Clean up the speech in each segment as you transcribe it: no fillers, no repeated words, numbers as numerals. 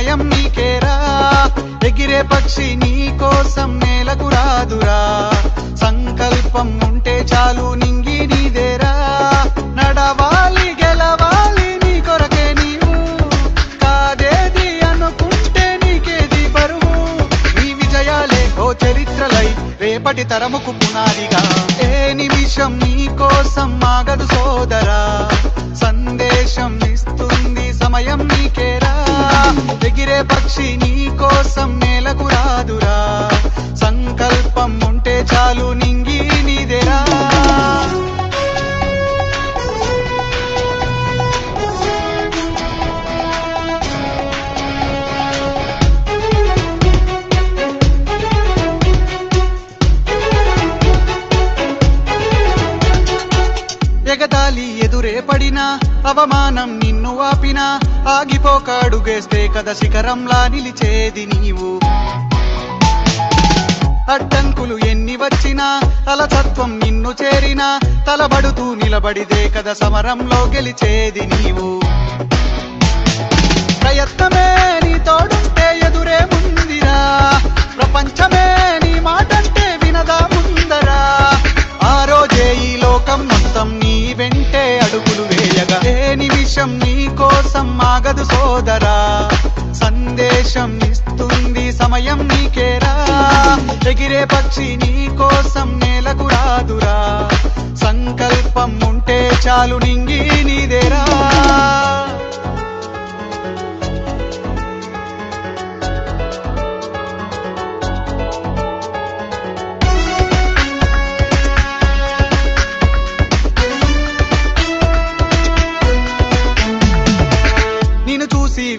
సమయం నీకేరా, ఎగిరే పక్షి నీ కోసం నేలకు రాదురా, సంకల్పం ఉంటే చాలు నింగి నీదేరా, నడవాలి గెలవాలి నీ కొరకే నీవు, కాదేది అనుకుంటే నీకేది బరువు, నీ విజయాలే ఓ చరిత్రలై రేపటి తరముకు పునాదిగా, ఏ నిమిషం నీ కోసం ఆగదు సోదరా, సందేశం ఇస్తుంది సమయం నీకేరా, ఎగిరే పక్షి నీ కోసం నేలకు రాదురా, సంకల్పం ఉంటే చాలు నింగి నీదేరా. ఎగతాళి ఎదురే పడినా, అవమానం నిన్ను ఆపినా, ఆగిపోక అడుగేస్తే కదా శిఖరంలా నిలిచేది నీవు, అడ్డంకులు ఎన్ని వచ్చినా అలసత్వం నిన్ను చేరినా, తలబడుతూ నిలబడిదే కదా సమరంలో గెలిచేది నీవు, ప్రయత్నమే నీ తోడుంటే ఎదురే ముందిరా, ప్రపంచమే నీ మాటంటే వినదా ముందరా, ఆ రోజే ఈ లోకం మొత్తం నీ వెంటే అడుగులు వేయగా, ఏ నిమిషం నీ కోసం ఆగదు సోదరా, సందేశం ఇస్తుంది సమయం నీకేరా, ఎగిరే పక్షి నీ కోసం నేలకు రాదురా, సంకల్పం ఉంటే చాలు నింగి నీదేరా.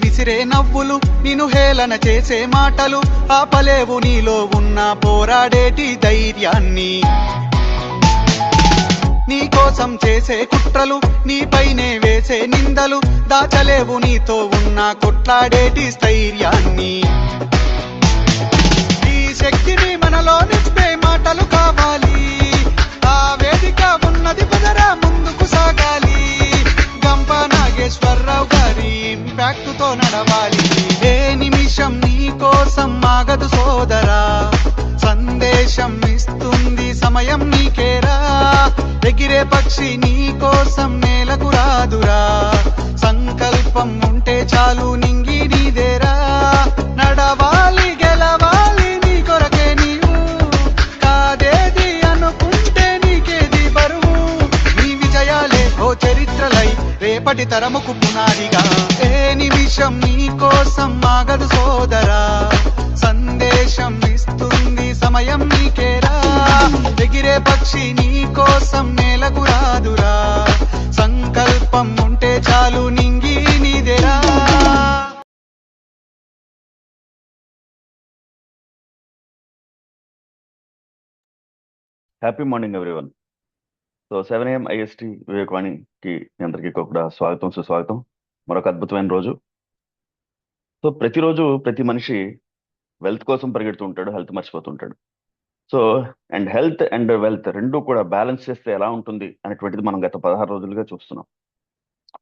విసిరే నవ్వులు, నిన్ను హేళన చేసే మాటలు, ఆపలేవు నీలో ఉన్న పోరాడేటి ధైర్యాన్ని, నీ కోసం చేసే కుట్రలు, నీపైనే వేసే నిందలు, దాచలేవు నీతో ఉన్న కొట్లాడేటి స్థైర్యాన్ని, ఈ శక్తిని మనలో నింపే మాటలు కావాలి, ఆ వేదిక ఉన్నది పదరా ముందుకు సాగాలి, గంప నాగేశ్వరరావు గారి ఇంపాక్ట్ తో నడవాలి, ఏ నిమిషం నీ కోసం ఆగదు సోదరా, సందేశం ఇస్తుంది సమయం నీకేరా, ఎగిరే పక్షి నీ కోసం నేలకు రాదురా, సంకల్పం ఉంటే చాలు నింగి నీదేరా, నడవాలి గెలవాలి నీ కొరకే నీవు, కాదేది అనుకుంటే నీకేది బరువు, నీ విజయాలే ఓ చరిత్రలై రేపటి తరముకు పునాదిగా, ఏ నిమిషం నీ కోసం ఆగదు సోదరా, సందేశం ఇస్తుంది సమయం నీకేరా, ఎగిరే పక్షి నీ కోసం నేలకు రాదురా, సంకల్పం ఉంటే చాలు నింగి నీదేరా. Happy morning everyone. So 7 AM IST వివేకవాణికి అందరికీ కూడా స్వాగతం, సుస్వాగతం. మరొక అద్భుతమైన రోజు. సో ప్రతిరోజు ప్రతి మనిషి వెల్త్ కోసం పరిగెడుతూ ఉంటాడు, హెల్త్ మర్చిపోతుంటాడు. So and health and wealth రెండు కూడా బ్యాలెన్స్ చేస్తే ఎలా ఉంటుంది అనేటువంటిది మనం గత 16 రోజులుగా చూస్తున్నాం.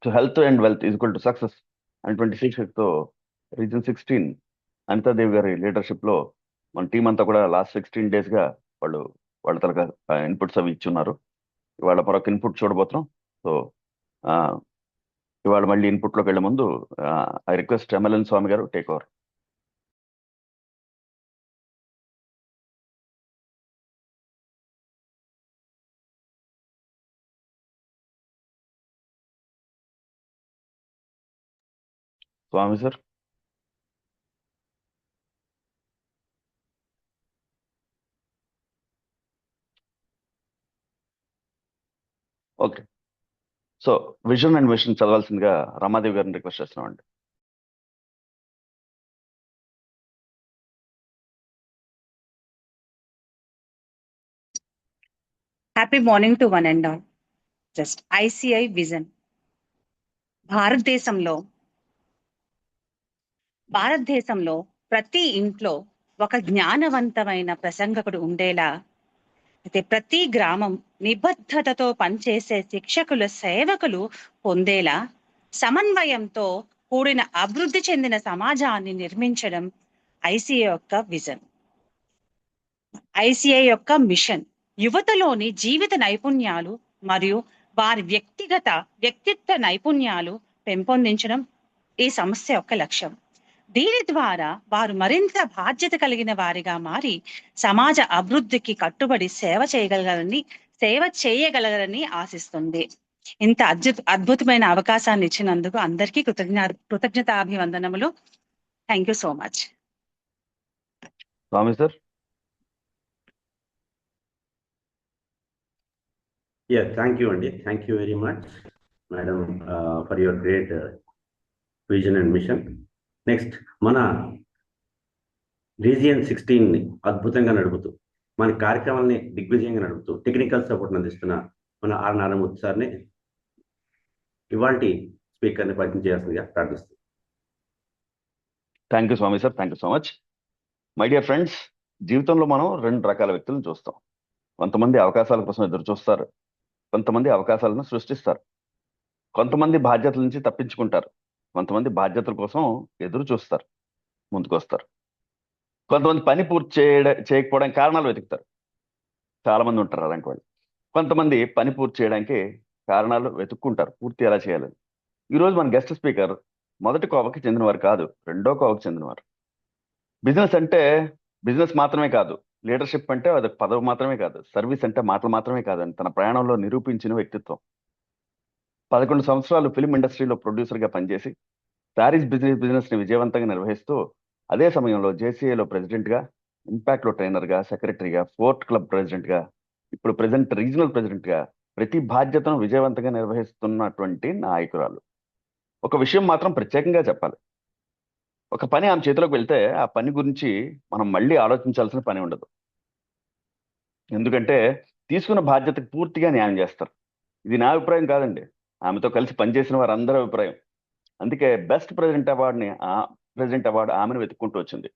So health and wealth is equal to success అనేటువంటి శీర్షికతో రీజన్ 16 అనితాదేవి గారి లీడర్షిప్లో మన టీం అంతా కూడా లాస్ట్ 16 డేస్గా వాళ్ళ తరగా ఇన్పుట్స్ అవి ఇచ్చున్నారు. ఇవాళ మరొక ఇన్పుట్ చూడబోతున్నాం. సో ఇవాళ మళ్ళీ ఇన్పుట్లోకి వెళ్ళే ముందు I request MLN Swami garu take over. Swami sir. Okay. So vision and mission చదవాల్సిందిగా రమాదేవి గారిని రిక్వెస్ట్ చేస్తున్నామండి. Happy morning to one and all. Just ICI vision. భారతదేశంలో ప్రతి ఇంట్లో ఒక జ్ఞానవంతమైన ప్రసంగకుడు ఉండేలా, అయితే ప్రతి గ్రామం నిబద్ధతతో పనిచేసే శిక్షకుల సేవకులు పొందేలా, సమన్వయంతో కూడిన అభివృద్ధి చెందిన సమాజాన్ని నిర్మించడం ఐసిఐ యొక్క విజన్. ఐసిఐ యొక్క మిషన్ యువతలోని జీవిత నైపుణ్యాలు మరియు వారి వ్యక్తిత్వ నైపుణ్యాలు పెంపొందించడం ఈ సంస్థ యొక్క లక్ష్యం. దీని ద్వారా వారు మరింత బాధ్యత కలిగిన వారిగా మారి సమాజ అభివృద్ధికి కట్టుబడి సేవ చేయగలరని ఆశిస్తుంది. ఇంత అద్భుతమైన అవకాశాన్ని ఇచ్చినందుకు అందరికీ కృతజ్ఞతాభివందనములు. Thank you so much. Swami sir. Yeah, thank you, Andy. Thank you very much, Madam, for your great vision and mission. Next, మన రీజియన్ 16 అద్భుతంగా నడుపుతూ మన కార్యక్రమాలని దిగ్విజయంగా నడుపుతూ టెక్నికల్ సపోర్ట్ అందిస్తున్న మన ఆర్ నారాయణమూర్తి సార్ని ఇవాల్టి స్పీకర్ని పరిచయం చేయాల్సిందిగా ప్రార్థిస్తుంది. Thank you Swami sir. Thank you so much. My dear friends, జీవితంలో మనం 2 రకాల వ్యక్తులను చూస్తాం. కొంతమంది అవకాశాల కోసం ఎదురు చూస్తారు, కొంతమంది అవకాశాలను సృష్టిస్తారు. కొంతమంది బాధ్యతల నుంచి తప్పించుకుంటారు, కొంతమంది బాధ్యతల కోసం ఎదురు చూస్తారు, ముందుకు వస్తారు. కొంతమంది పని పూర్తి చేయకపోవడానికి కారణాలు వెతుకుతారు. చాలా మంది ఉంటారు అలాంటి వాళ్ళు. కొంతమంది పని పూర్తి చేయడానికి కారణాలు వెతుక్కుంటారు, పూర్తి ఎలా చేయాలని. ఈరోజు మన గెస్ట్ స్పీకర్ మొదటి కోవకి చెందినవారు కాదు, రెండో కోవకి చెందినవారు. బిజినెస్ అంటే బిజినెస్ మాత్రమే కాదు, లీడర్షిప్ అంటే అది పదవి మాత్రమే కాదు, సర్వీస్ అంటే మాటలు మాత్రమే కాదని తన ప్రయాణంలో నిరూపించిన వ్యక్తిత్వం. 11 సంవత్సరాలు ఫిల్మ్ ఇండస్ట్రీలో ప్రొడ్యూసర్గా పనిచేసి శారీస్ బిజినెస్ని విజయవంతంగా నిర్వహిస్తూ అదే సమయంలో జేసీఏలో ప్రెసిడెంట్గా, ఇంపాక్ట్లో ట్రైనర్గా, సెక్రటరీగా, ఫోర్ట్ క్లబ్ ప్రెసిడెంట్గా, ఇప్పుడు ప్రెసిడెంట్ రీజనల్ ప్రెసిడెంట్గా ప్రతి బాధ్యతను విజయవంతంగా నిర్వహిస్తున్నటువంటి నాయకురాలు. ఒక విషయం మాత్రం ప్రత్యేకంగా చెప్పాలి. ఒక పని ఆమె చేతిలోకి వెళ్తే ఆ పని గురించి మనం మళ్ళీ ఆలోచించాల్సిన పని ఉండదు. ఎందుకంటే తీసుకున్న బాధ్యతకు పూర్తిగా న్యాయం చేస్తారు. ఇది నా అభిప్రాయం కాదండి, ఆమెతో కలిసి పనిచేసిన వారందరి అభిప్రాయం. అందుకే బెస్ట్ ప్రెసిడెంట్ అవార్డు ఆమెను వెతుక్కుంటూ వచ్చింది,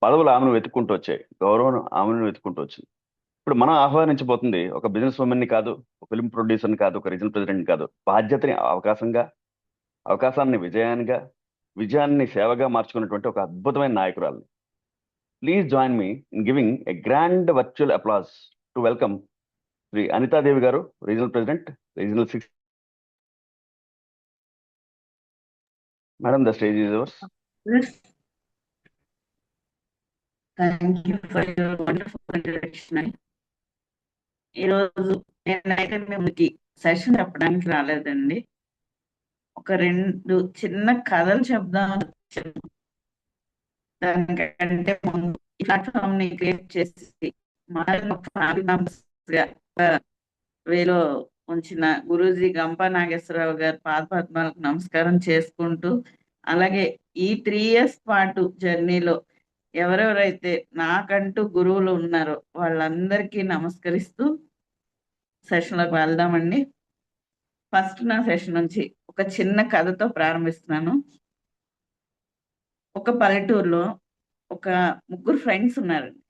పదవులు ఆమెను వెతుక్కుంటూ వచ్చాయి, గౌరవం ఆమెను వెతుక్కుంటూ వచ్చింది. ఇప్పుడు మనం ఆహ్వానించబోతుంది ఒక బిజినెస్ ఉమెన్ని కాదు, ఒక ఫిల్మ్ ప్రొడ్యూసర్ని కాదు, ఒక రీజనల్ ప్రెసిడెంట్ కాదు, బాధ్యతని అవకాశాన్ని విజయాన్ని సేవగా మార్చుకున్నటువంటి ఒక అద్భుతమైన నాయకురాలు. Please join me in giving a grand virtual applause to welcome Shri Anitadevi garu, regional president, regional 6. Madam, the stage is yours. Thank you for your wonderful introduction. ఈరోజు నేనైతే మిమ్మల్ని సెషన్ చెప్పడానికి రాలేదండి, ఒక 2 చిన్న కథలు చెప్దాం. దానికంటే ముందు ఈ ప్లాట్ఫామ్ ని క్రియేట్ చేసి ఫ్యామిలీ మెంబర్స్ గా వేలో ఉంచిన గురూజీ గంప నాగేశ్వరరావు గారి పాదపద్మాలకు నమస్కారం చేసుకుంటూ, అలాగే ఈ 3 years పాటు జర్నీలో ఎవరెవరైతే నాకంటూ గురువులు ఉన్నారో వాళ్ళందరికీ నమస్కరిస్తూ సెషన్లోకి వెళ్దామండి. ఫస్ట్ నా సెషన్ నుంచి ఒక చిన్న కథతో ప్రారంభిస్తున్నాను. ఒక పల్లెటూరులో ఒక 3 ఫ్రెండ్స్ ఉన్నారండి.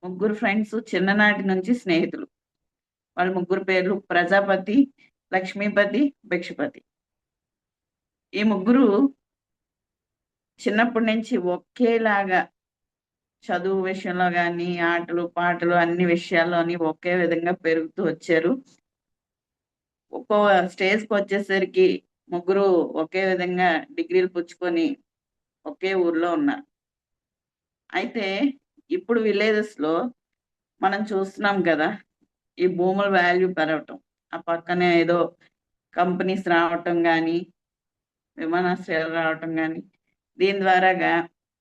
3 ఫ్రెండ్స్ చిన్ననాటి నుంచి స్నేహితులు. వాళ్ళ 3 పేర్లు ప్రజాపతి, లక్ష్మీపతి, భిక్షపతి. ఈ 3 చిన్నప్పటి నుంచి ఒకేలాగా చదువు విషయంలో కానీ, ఆటలు పాటలు అన్ని విషయాల్లోని ఒకే విధంగా పెరుగుతూ వచ్చారు. ఒక్కో స్టేజ్కి వచ్చేసరికి 3 ఒకే విధంగా డిగ్రీలు పుచ్చుకొని ఒకే ఊర్లో ఉన్నారు. అయితే ఇప్పుడు విలేజెస్ లో మనం చూస్తున్నాం కదా, ఈ భూముల వాల్యూ పెరగటం, ఆ పక్కనే ఏదో కంపెనీస్ రావటం కానీ, విమానాశ్రయాలు రావటం కానీ, దీని ద్వారాగా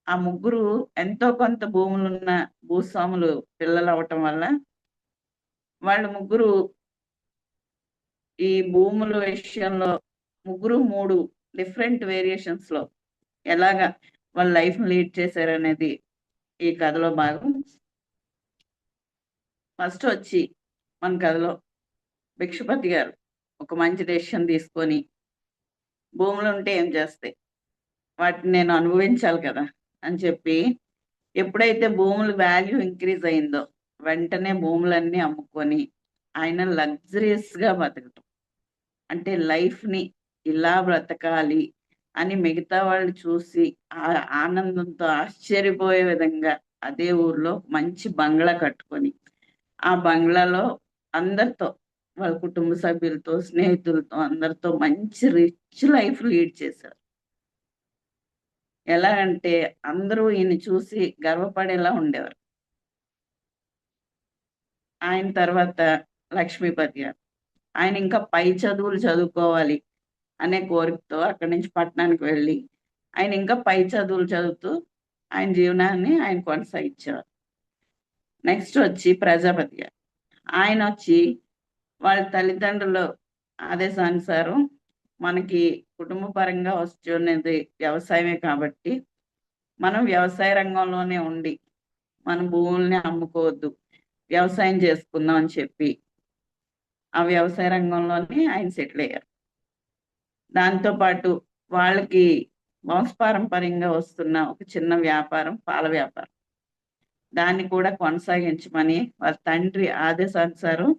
ఆ 3 ఎంతో కొంత భూములున్న భూస్వాములు పిల్లలు అవటం వల్ల వాళ్ళు 3 ఈ భూముల విషయంలో 3 డిఫరెంట్ వేరియేషన్స్ లో ఎలాగా వాళ్ళ లైఫ్ లీడ్ చేశారనేది ఈ కథలో భాగం. ఫస్ట్ వచ్చి మన కథలో భిక్షపతి గారు ఒక మంచి డెసిషన్ తీసుకొని, భూములు ఉంటే ఏం చేస్తాయి, వాటిని నేను అనుభవించాలి కదా అని చెప్పి, ఎప్పుడైతే భూముల వాల్యూ ఇంక్రీజ్ అయిందో వెంటనే భూములన్నీ అమ్ముకొని ఆయన లగ్జరియస్ గా బతకటం, అంటే లైఫ్ ని ఇలా బ్రతకాలి అని మిగతా వాళ్ళు చూసి ఆనందంతో ఆశ్చర్యపోయే విధంగా అదే ఊర్లో మంచి బంగ్లా కట్టుకొని ఆ బంగ్లాలో అందరితో వాళ్ళ కుటుంబ సభ్యులతో స్నేహితులతో అందరితో మంచి రిచ్ లైఫ్ లీడ్ చేశారు. ఎలా అంటే అందరూ ఈయన చూసి గర్వపడేలా ఉండేవారు. ఆయన తర్వాత లక్ష్మీపతి గారు, ఆయన ఇంకా పై చదువులు చదువుకోవాలి అనే కోరికతో అక్కడి నుంచి పట్టణానికి వెళ్ళి ఆయన ఇంకా పై చదువులు చదువుతూ ఆయన జీవనాన్ని ఆయన కొనసాగించేవారు. నెక్స్ట్ వచ్చి ప్రజాపతి గారు, ఆయన వచ్చి వాళ్ళ తల్లిదండ్రుల ఆదేశానుసారం మనకి కుటుంబ పరంగా వస్తున్నది వ్యవసాయమే కాబట్టి మనం వ్యవసాయ రంగంలోనే ఉండి మన భూముల్ని అమ్ముకోవద్దు, వ్యవసాయం చేసుకుందాం అని చెప్పి ఆ వ్యవసాయ రంగంలోనే ఆయన సెటిల్ అయ్యారు. దాంతోపాటు వాళ్ళకి వంశపారంపర్యంగా వస్తున్న ఒక చిన్న వ్యాపారం పాల వ్యాపారం, దాన్ని కూడా కొనసాగించమని వాళ్ళ తండ్రి ఆదేశానుసారం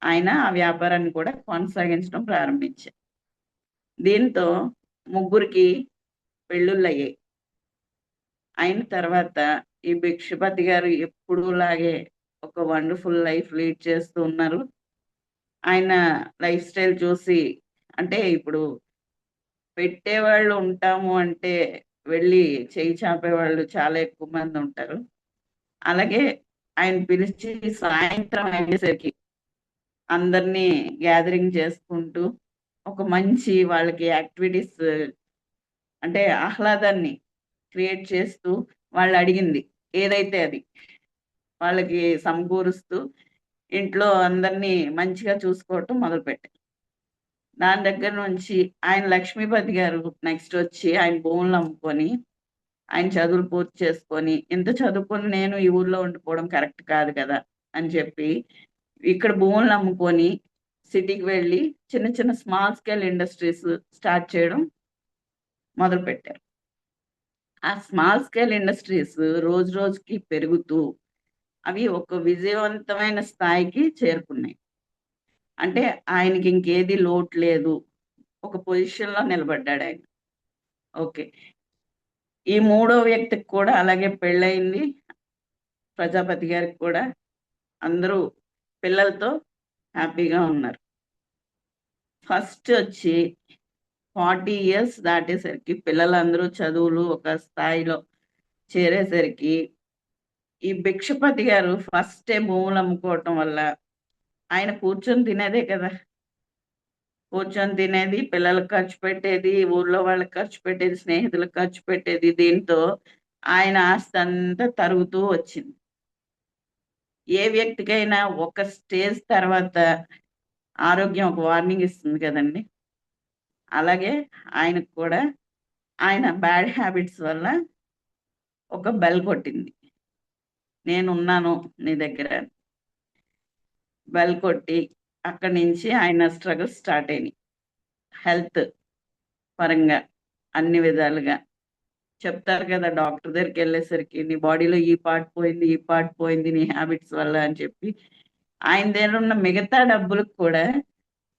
ఆయన ఆ వ్యాపారాన్ని కూడా కొనసాగించడం ప్రారంభించారు. దీంతో ముగ్గురికి పెళ్ళిళ్ళు అయ్యాయి. అయిన తర్వాత ఈ భిక్షపతి గారు ఎప్పుడూలాగే ఒక వండర్ఫుల్ లైఫ్ లీడ్ చేస్తూ ఉన్నారు. ఆయన లైఫ్ స్టైల్ చూసి, అంటే ఇప్పుడు పెట్టేవాళ్ళు ఉంటాము అంటే వెళ్ళి చేయి చాపేవాళ్ళు చాలా ఎక్కువ మంది ఉంటారు. అలాగే ఆయన పిలిచి సాయంత్రం అయ్యేసరికి అందరినీ గ్యాదరింగ్ చేసుకుంటూ ఒక మంచి వాళ్ళకి యాక్టివిటీస్ అంటే ఆహ్లాదాన్ని క్రియేట్ చేస్తూ వాళ్ళు అడిగింది ఏదైతే అది వాళ్ళకి సమకూరుస్తూ ఇంట్లో అందరినీ మంచిగా చూసుకోవటం మొదలుపెట్టారు. దాని దగ్గర నుంచి ఆయన లక్ష్మీపతి గారు నెక్స్ట్ వచ్చి ఆయన భూములు అమ్ముకొని ఆయన చదువులు పూర్తి చేసుకొని, ఇంత చదువుకొని నేను ఈ ఊర్లో ఉండిపోవడం కరెక్ట్ కాదు కదా అని చెప్పి ఇక్కడ భూములు అమ్ముకొని సిటీకి వెళ్ళి చిన్న చిన్న స్మాల్ స్కేల్ ఇండస్ట్రీస్ స్టార్ట్ చేయడం మొదలుపెట్టారు. ఆ స్మాల్ స్కేల్ ఇండస్ట్రీస్ రోజు రోజుకి పెరుగుతూ అవి ఒక విజయవంతమైన స్థాయికి చేరుకున్నాయి. అంటే ఆయనకి ఇంకేది లోటు లేదు, ఒక పొజిషన్లో నిలబడ్డాడు ఆయన. ఓకే, ఈ మూడో వ్యక్తికి కూడా అలాగే పెళ్ళయింది. ప్రజాపతి గారికి కూడా అందరూ పిల్లలతో హ్యాపీగా ఉన్నారు. ఫస్ట్ వచ్చి 40 years దాటేసరికి పిల్లలందరూ చదువులు ఒక స్థాయిలో చేరేసరికి ఈ భిక్షపతి గారు ఫస్ట్ భూములు అమ్ముకోవటం వల్ల ఆయన కూర్చొని తినేదే కదా, కూర్చొని తినేది, పిల్లలకు ఖర్చు పెట్టేది, ఊర్లో వాళ్ళకి ఖర్చు పెట్టేది, స్నేహితులకు ఖర్చు పెట్టేది. దీంతో ఆయన ఆస్తి అంతా తరుగుతూ వచ్చింది. ఏ వ్యక్తికైనా ఒక స్టేజ్ తర్వాత ఆరోగ్యం ఒక వార్నింగ్ ఇస్తుంది కదండి, అలాగే ఆయనకు కూడా ఆయన బ్యాడ్ హ్యాబిట్స్ వల్ల ఒక బెల్ కొట్టింది, నేనున్నాను నీ దగ్గర. బెల్ కొట్టి అక్కడి నుంచి ఆయన స్ట్రగుల్స్ స్టార్ట్ అయినాయి. హెల్త్ పరంగా అన్ని విధాలుగా చెప్తారు కదా డాక్టర్ దగ్గరికి వెళ్ళేసరికి, నీ బాడీలో ఈ పార్ట్ పోయింది, ఈ పార్ట్ పోయింది నీ హ్యాబిట్స్ వల్ల అని చెప్పి ఆయన దగ్గర ఉన్న మిగతా డబ్బులకు కూడా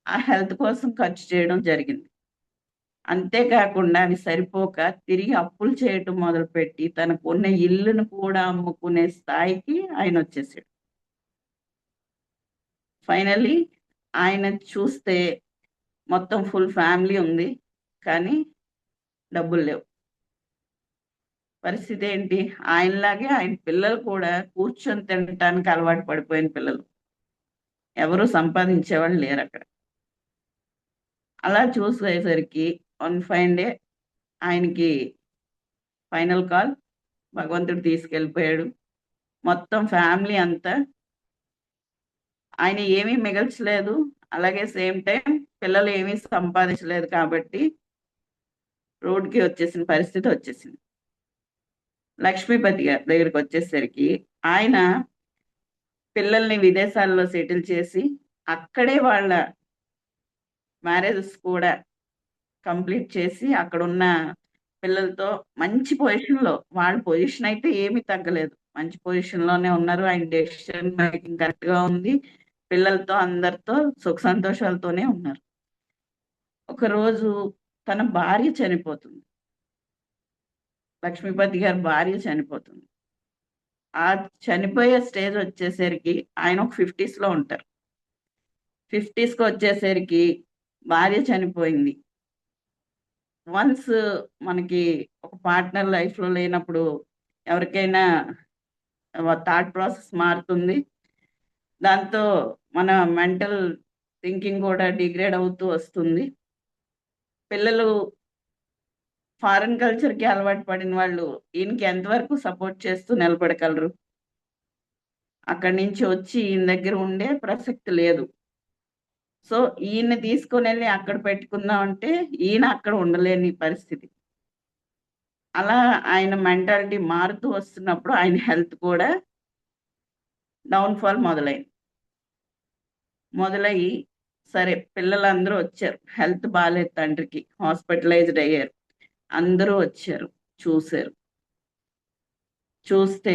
ఆ హెల్త్ కోసం ఖర్చు చేయడం జరిగింది. అంతేకాకుండా అవి సరిపోక తిరిగి అప్పులు చేయటం మొదలుపెట్టి తనకు ఉన్న ఇల్లును కూడా అమ్ముకునే స్థాయికి ఆయన వచ్చేసాడు. ఫైనల్లీ ఆయన చూస్తే మొత్తం ఫుల్ ఫ్యామిలీ ఉంది, కానీ డబ్బులు లేవు. పరిస్థితి ఏంటి, ఆయనలాగే ఆయన పిల్లలు కూడా కూర్చొని తినటానికి అలవాటు పడిపోయిన పిల్లలు, ఎవరు సంపాదించేవాళ్ళు లేరు అక్కడ. అలా చూసేసరికి వన్ ఫైన్ డే ఆయనకి ఫైనల్ కాల్, భగవంతుడు తీసుకెళ్ళిపోయాడు. మొత్తం ఫ్యామిలీ అంతా, ఆయన ఏమీ మిగల్చలేదు, అలాగే సేమ్ టైం పిల్లలు ఏమీ సంపాదించలేదు, కాబట్టి రోడ్కి వచ్చేసిన పరిస్థితి వచ్చేసింది. లక్ష్మీపతి గారి దగ్గరికి వచ్చేసరికి ఆయన పిల్లల్ని విదేశాల్లో సెటిల్ చేసి అక్కడే వాళ్ళ మ్యారేజెస్ కూడా కంప్లీట్ చేసి అక్కడున్న పిల్లలతో మంచి పొజిషన్లో, వాళ్ళ పొజిషన్ అయితే ఏమీ తగ్గలేదు, మంచి పొజిషన్లోనే ఉన్నారు. ఆయన డెసిషన్ మేకింగ్ కరెక్ట్గా ఉంది, పిల్లలతో అందరితో సుఖ సంతోషాలతోనే ఉన్నారు. ఒకరోజు తన భార్య చనిపోతుంది. లక్ష్మీపతి గారి భార్య చనిపోతుంది. ఆ చనిపోయే స్టేజ్ వచ్చేసరికి ఆయన ఒక 50s లో ఉంటారు. 50s కి వచ్చేసరికి భార్య చనిపోయింది. వన్స్ మనకి ఒక పార్ట్నర్ లైఫ్ లో లేనప్పుడు ఎవరికైనా థాట్ ప్రాసెస్ మారుతుంది. దాంతో మన మెంటల్ థింకింగ్ కూడా డిగ్రేడ్ అవుతూ వస్తుంది. పిల్లలు ఫారెన్ కల్చర్ కి అలవాటు పడిన వాళ్ళు ఈయనకి ఎంతవరకు సపోర్ట్ చేస్తూ నిలబడగలరు? అక్కడి నుంచి వచ్చి ఈయన దగ్గర ఉండే ప్రసక్తి లేదు. సో ఈయన తీసుకొని వెళ్ళి అక్కడ పెట్టుకుందాం అంటే ఈయన అక్కడ ఉండలేని పరిస్థితి. అలా ఆయన మెంటాలిటీ మారుతూ వస్తున్నప్పుడు ఆయన హెల్త్ కూడా డౌన్ఫాల్ మొదలయ్యి సరే పిల్లలందరూ వచ్చారు. హెల్త్ బాగాలేదు, తండ్రికి హాస్పిటలైజ్డ్ అయ్యారు. అందరూ వచ్చారు, చూస్తే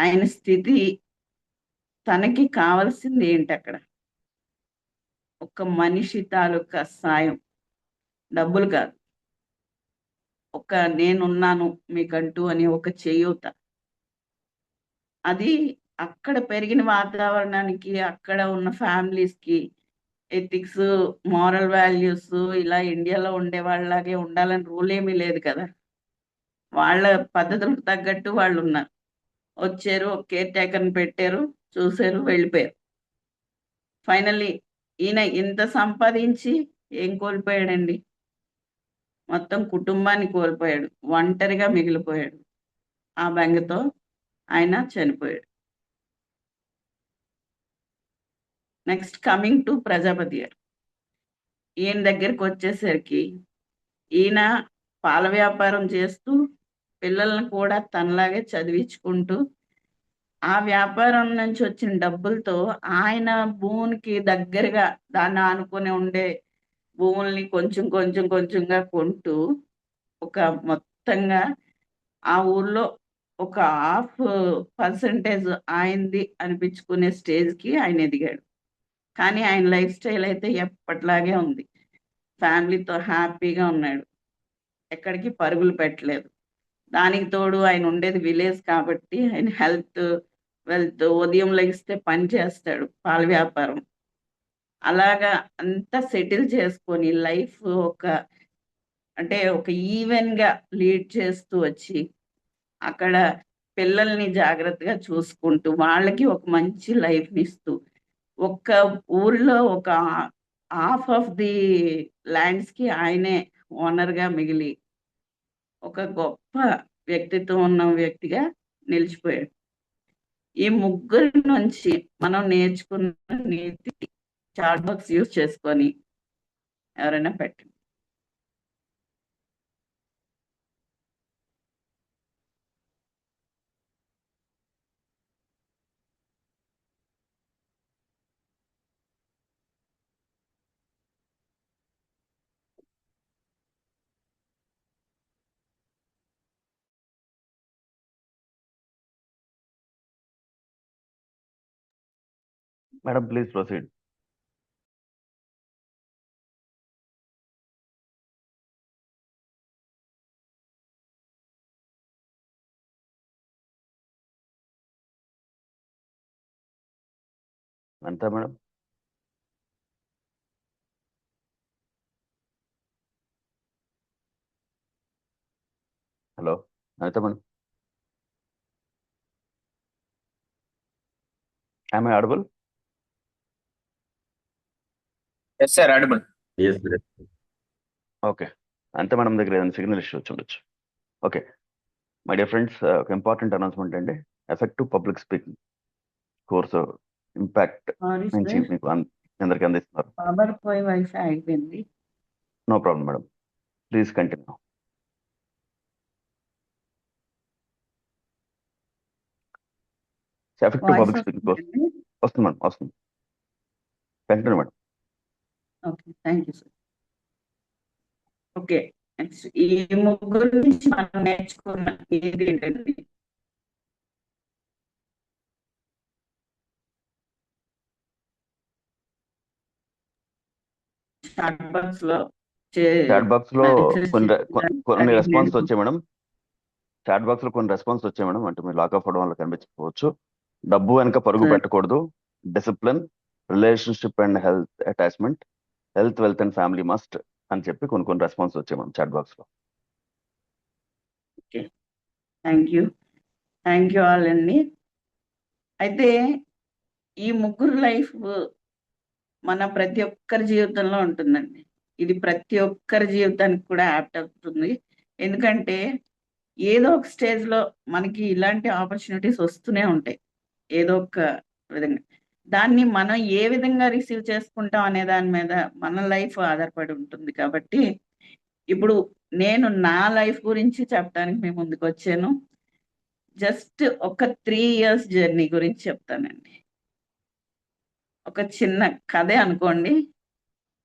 ఆయన స్థితి, తనకి కావాల్సింది ఏంటి అక్కడ? ఒక మనిషి తాలూకా సాయం, డబ్బులు కాదు, ఒక నేనున్నాను మీకంటూ అని ఒక చేయూత. అది అక్కడ పెరిగిన వాతావరణానికి, అక్కడ ఉన్న ఫ్యామిలీస్ కి ఎథిక్స్, మారల్ వాల్యూస్ ఇలా ఇండియాలో ఉండే వాళ్ళలాగే ఉండాలని రూల్ ఏమీ లేదు కదా. వాళ్ళ పద్ధతులకు తగ్గట్టు వాళ్ళు ఉన్నారు. వచ్చారు, ఒక కేర్ టేకర్ని పెట్టారు, చూశారు, వెళ్ళిపోయారు. ఫైనల్లీ ఈయన ఇంత సంపాదించి ఏం కోల్పోయాడండి? మొత్తం కుటుంబాన్ని కోల్పోయాడు, ఒంటరిగా మిగిలిపోయాడు. ఆ బెంగతో ఆయన చనిపోయాడు. నెక్స్ట్ కమింగ్ టు ప్రజాపతి గారు. ఈయన దగ్గరికి వచ్చేసరికి ఈయన పాల వ్యాపారం చేస్తూ పిల్లల్ని కూడా తనలాగే చదివించుకుంటూ ఆ వ్యాపారం నుంచి వచ్చిన డబ్బులతో ఆయన భూమికి దగ్గరగా దాన్ని ఆనుకొని ఉండే భూముల్ని కొంచెం కొంచెం కొంచెంగా కొంటూ ఒక మొత్తంగా ఆ ఊర్లో ఒక 0.5% ఆయనది అనిపించుకునే స్టేజ్కి ఆయన ఎదిగాడు. కానీ ఆయన లైఫ్ స్టైల్ అయితే ఎప్పటిలాగే ఉంది. ఫ్యామిలీతో హ్యాపీగా ఉన్నాడు, ఎక్కడికి పరుగులు పెట్టలేదు. దానికి తోడు ఆయన ఉండేది విలేజ్ కాబట్టి ఆయన హెల్త్ వెల్త్, ఉదయం లెగిస్తే పని చేస్తాడు, పాల వ్యాపారం. అలాగా అంతా సెటిల్ చేసుకొని లైఫ్ ఒక ఈవెన్ గా లీడ్ చేస్తూ వచ్చి అక్కడ పిల్లల్ని జాగ్రత్తగా చూసుకుంటూ వాళ్ళకి ఒక మంచి లైఫ్ ఇస్తూ ఒక్క ఊర్లో ఒక హాఫ్ ఆఫ్ ది ల్యాండ్స్ కి ఆయనే ఓనర్ గా మిగిలి ఒక గొప్ప వ్యక్తిత్వం ఉన్న వ్యక్తిగా నిలిచిపోయాడు. ఈ ముగ్గురి నుంచి మనం నేర్చుకున్న నీతి చాట్ బాక్స్ యూజ్ చేసుకొని ఎవరైనా పెట్టండి. Madam please proceed. అంతా madam. Hello Anita madam, am I audible? Yes, sir, audible. Yes, sir. Okay, అంతే మేడం దగ్గర ఏదైనా సిగ్నల్ ఇష్యూ వచ్చి ఉండొచ్చు. ఓకే మై డియర్ ఫ్రెండ్స్, ఒక ఇంపార్టెంట్ అనౌన్స్మెంట్ అండి. Effective public speaking course impact నుంచి మీకు అందరికి అందిస్తున్నారు. పవర్ పోయి వైఫై అయిపోయింది. No problem madam, please continue. Effective voice public speaking course వస్తుంది మేడం, వస్తుంది. Continue madam. Okay, thank you sir. Okay, next ఈ ముగ్గురు నుంచి మనం నేర్చుకున్న ఏది ఏంటంటే చాట్ బాక్స్ లో చాట్ బాక్స్ లో మెసేజ్ కొన్ని రెస్పాన్స్ వచ్చాయి మేడం. చాట్ బాక్స్ లో కొన్ని రెస్పాన్స్ వచ్చాయి మేడం. అంటే మీరు లాక్ ఆఫ్ అవడం వల్ల కనిపించకపోవచ్చు. డబ్బు వెనక పరుగు Sir. పెట్టకూడదు, discipline, relationship and health attachment, health wealth and family must అని చెప్పి కొన్ని రెస్పాన్స్ వచ్చాయి మేడం చాట్ బాక్స్ లో. థ్యాంక్ యూ ఆల్ అండి. అయితే ఈ ముగ్గురు లైఫ్ మన ప్రతి ఒక్కరి జీవితంలో ఉంటుందండి. ఇది ప్రతి ఒక్కరి జీవితానికి కూడా యాప్ట్ అవుతుంది. ఎందుకంటే ఏదో ఒక స్టేజ్ లో మనకి ఇలాంటి ఆపర్చునిటీస్ వస్తూనే ఉంటాయి ఏదో ఒక విధంగా. దాన్ని మనం ఏ విధంగా రిసీవ్ చేసుకుంటాం అనే దాని మీద మన లైఫ్ ఆధారపడి ఉంటుంది. కాబట్టి ఇప్పుడు నేను నా లైఫ్ గురించి చెప్పడానికి మీ ముందుకు వచ్చాను. జస్ట్ ఒక 3 years జర్నీ గురించి చెప్తానండి. ఒక చిన్న కథే అనుకోండి.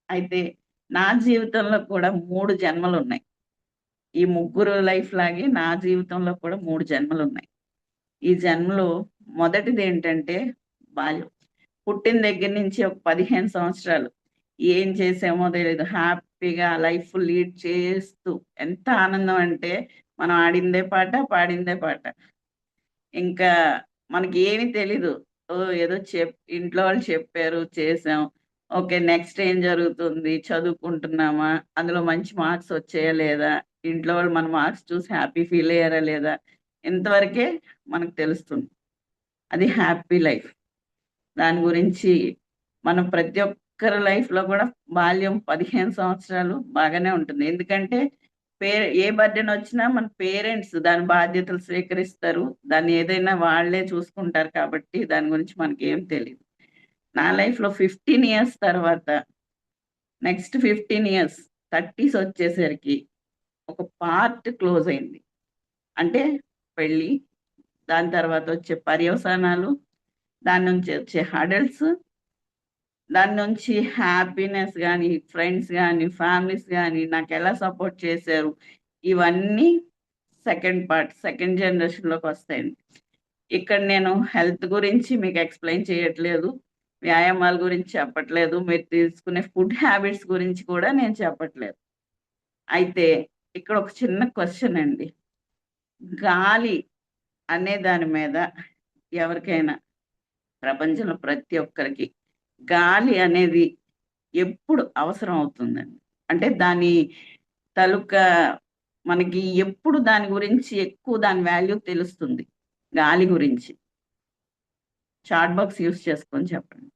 అయితే నా జీవితంలో కూడా 3 జన్మలు ఉన్నాయి. ఈ ముగ్గురు లైఫ్ లాగే నా జీవితంలో కూడా 3 జన్మలు ఉన్నాయి. ఈ జన్మలో మొదటిది ఏంటంటే బాల్యం. పుట్టిన దగ్గర నుంచి ఒక 15 సంవత్సరాలు ఏం చేసామో తెలియదు, హ్యాపీగా లైఫ్ లీడ్ చేస్తూ ఎంత ఆనందం అంటే మనం ఆడిందే పాట, పాడిందే పాట. ఇంకా మనకి ఏమీ తెలీదు. ఏదో ఇంట్లో వాళ్ళు చెప్పారు, చేసాం. ఓకే, నెక్స్ట్ ఏం జరుగుతుంది, చదువుకుంటున్నామా, అందులో మంచి మార్క్స్ వచ్చాయా లేదా, ఇంట్లో వాళ్ళు మన మార్క్స్ చూసి హ్యాపీ ఫీల్ అయ్యారా లేదా, ఇంతవరకే మనకు తెలుస్తుంది. అది హ్యాపీ లైఫ్. దాని గురించి మనం ప్రతి ఒక్కరి లైఫ్లో కూడా బాల్యం 15 సంవత్సరాలు బాగానే ఉంటుంది. ఎందుకంటే ఏ బర్త్డేన్ వచ్చినా మన పేరెంట్స్ దాని బాధ్యతలు స్వీకరిస్తారు, దాన్ని ఏదైనా వాళ్ళే చూసుకుంటారు. కాబట్టి దాని గురించి మనకి ఏం తెలియదు. నా లైఫ్లో 15 years తర్వాత నెక్స్ట్ 15 years 30s వచ్చేసరికి ఒక పార్ట్ క్లోజ్ అయింది. అంటే పెళ్ళి, దాని తర్వాత వచ్చే పర్యవసానాలు, దాని నుంచి వచ్చే హడల్స్, దాని నుంచి హ్యాపీనెస్ కానీ, ఫ్రెండ్స్ కానీ, ఫ్యామిలీస్ కానీ నాకు ఎలా సపోర్ట్ చేశారు, ఇవన్నీ సెకండ్ జనరేషన్లోకి వస్తాయండి. ఇక్కడ నేను హెల్త్ గురించి మీకు ఎక్స్ప్లెయిన్ చేయట్లేదు, వ్యాయామాల గురించి చెప్పట్లేదు, మీరు తీసుకునే ఫుడ్ హ్యాబిట్స్ గురించి కూడా నేను చెప్పట్లేదు. అయితే ఇక్కడ ఒక చిన్న క్వశ్చన్ అండి. గాలి అనే దాని మీద ఎవరికైనా, ప్రపంచంలో ప్రతి ఒక్కరికి గాలి అనేది ఎప్పుడు అవసరం అవుతుందండి? అంటే దాని తాలూకా మనకి ఎప్పుడు దాని గురించి ఎక్కువ దాని వాల్యూ తెలుస్తుంది? గాలి గురించి చాట్ బాక్స్ యూస్ చేసుకొని చెప్పండి.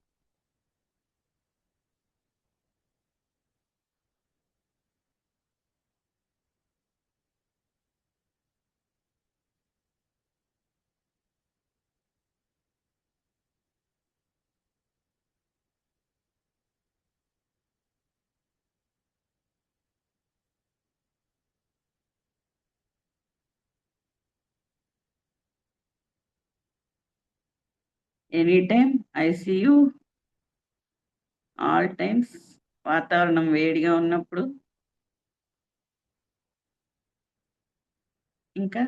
Any time ICU, all times, వాతావరణం వేడిగా ఉన్నప్పుడు, ఇంకా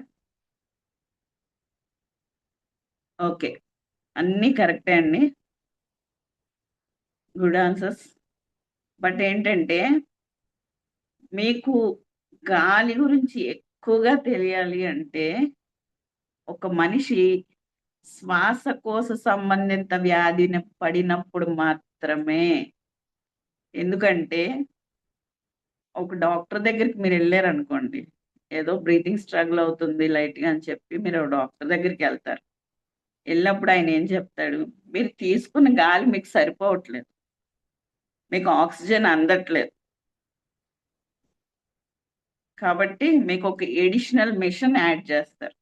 ఓకే, అన్నీ కరెక్టే అండి, గుడ్ ఆన్సర్స్. బట్ ఏంటంటే మీకు గాలి గురించి ఎక్కువగా తెలియాలి అంటే ఒక మనిషి శ్వాసకోశ సంబంధిత వ్యాధిని పడినప్పుడు మాత్రమే. ఎందుకంటే ఒక డాక్టర్ దగ్గరికి మీరు వెళ్ళారనుకోండి, ఏదో బ్రీతింగ్ స్ట్రగుల్ అవుతుంది లైట్గా అని చెప్పి మీరు డాక్టర్ దగ్గరికి వెళ్తారు. వెళ్ళినప్పుడు ఆయన ఏం చెప్తాడు, మీరు తీసుకున్న గాలి మీకు సరిపోవట్లేదు, మీకు ఆక్సిజన్ అందట్లేదు, కాబట్టి మీకు ఒక ఎడిషనల్ మిషన్ యాడ్ చేస్తారు.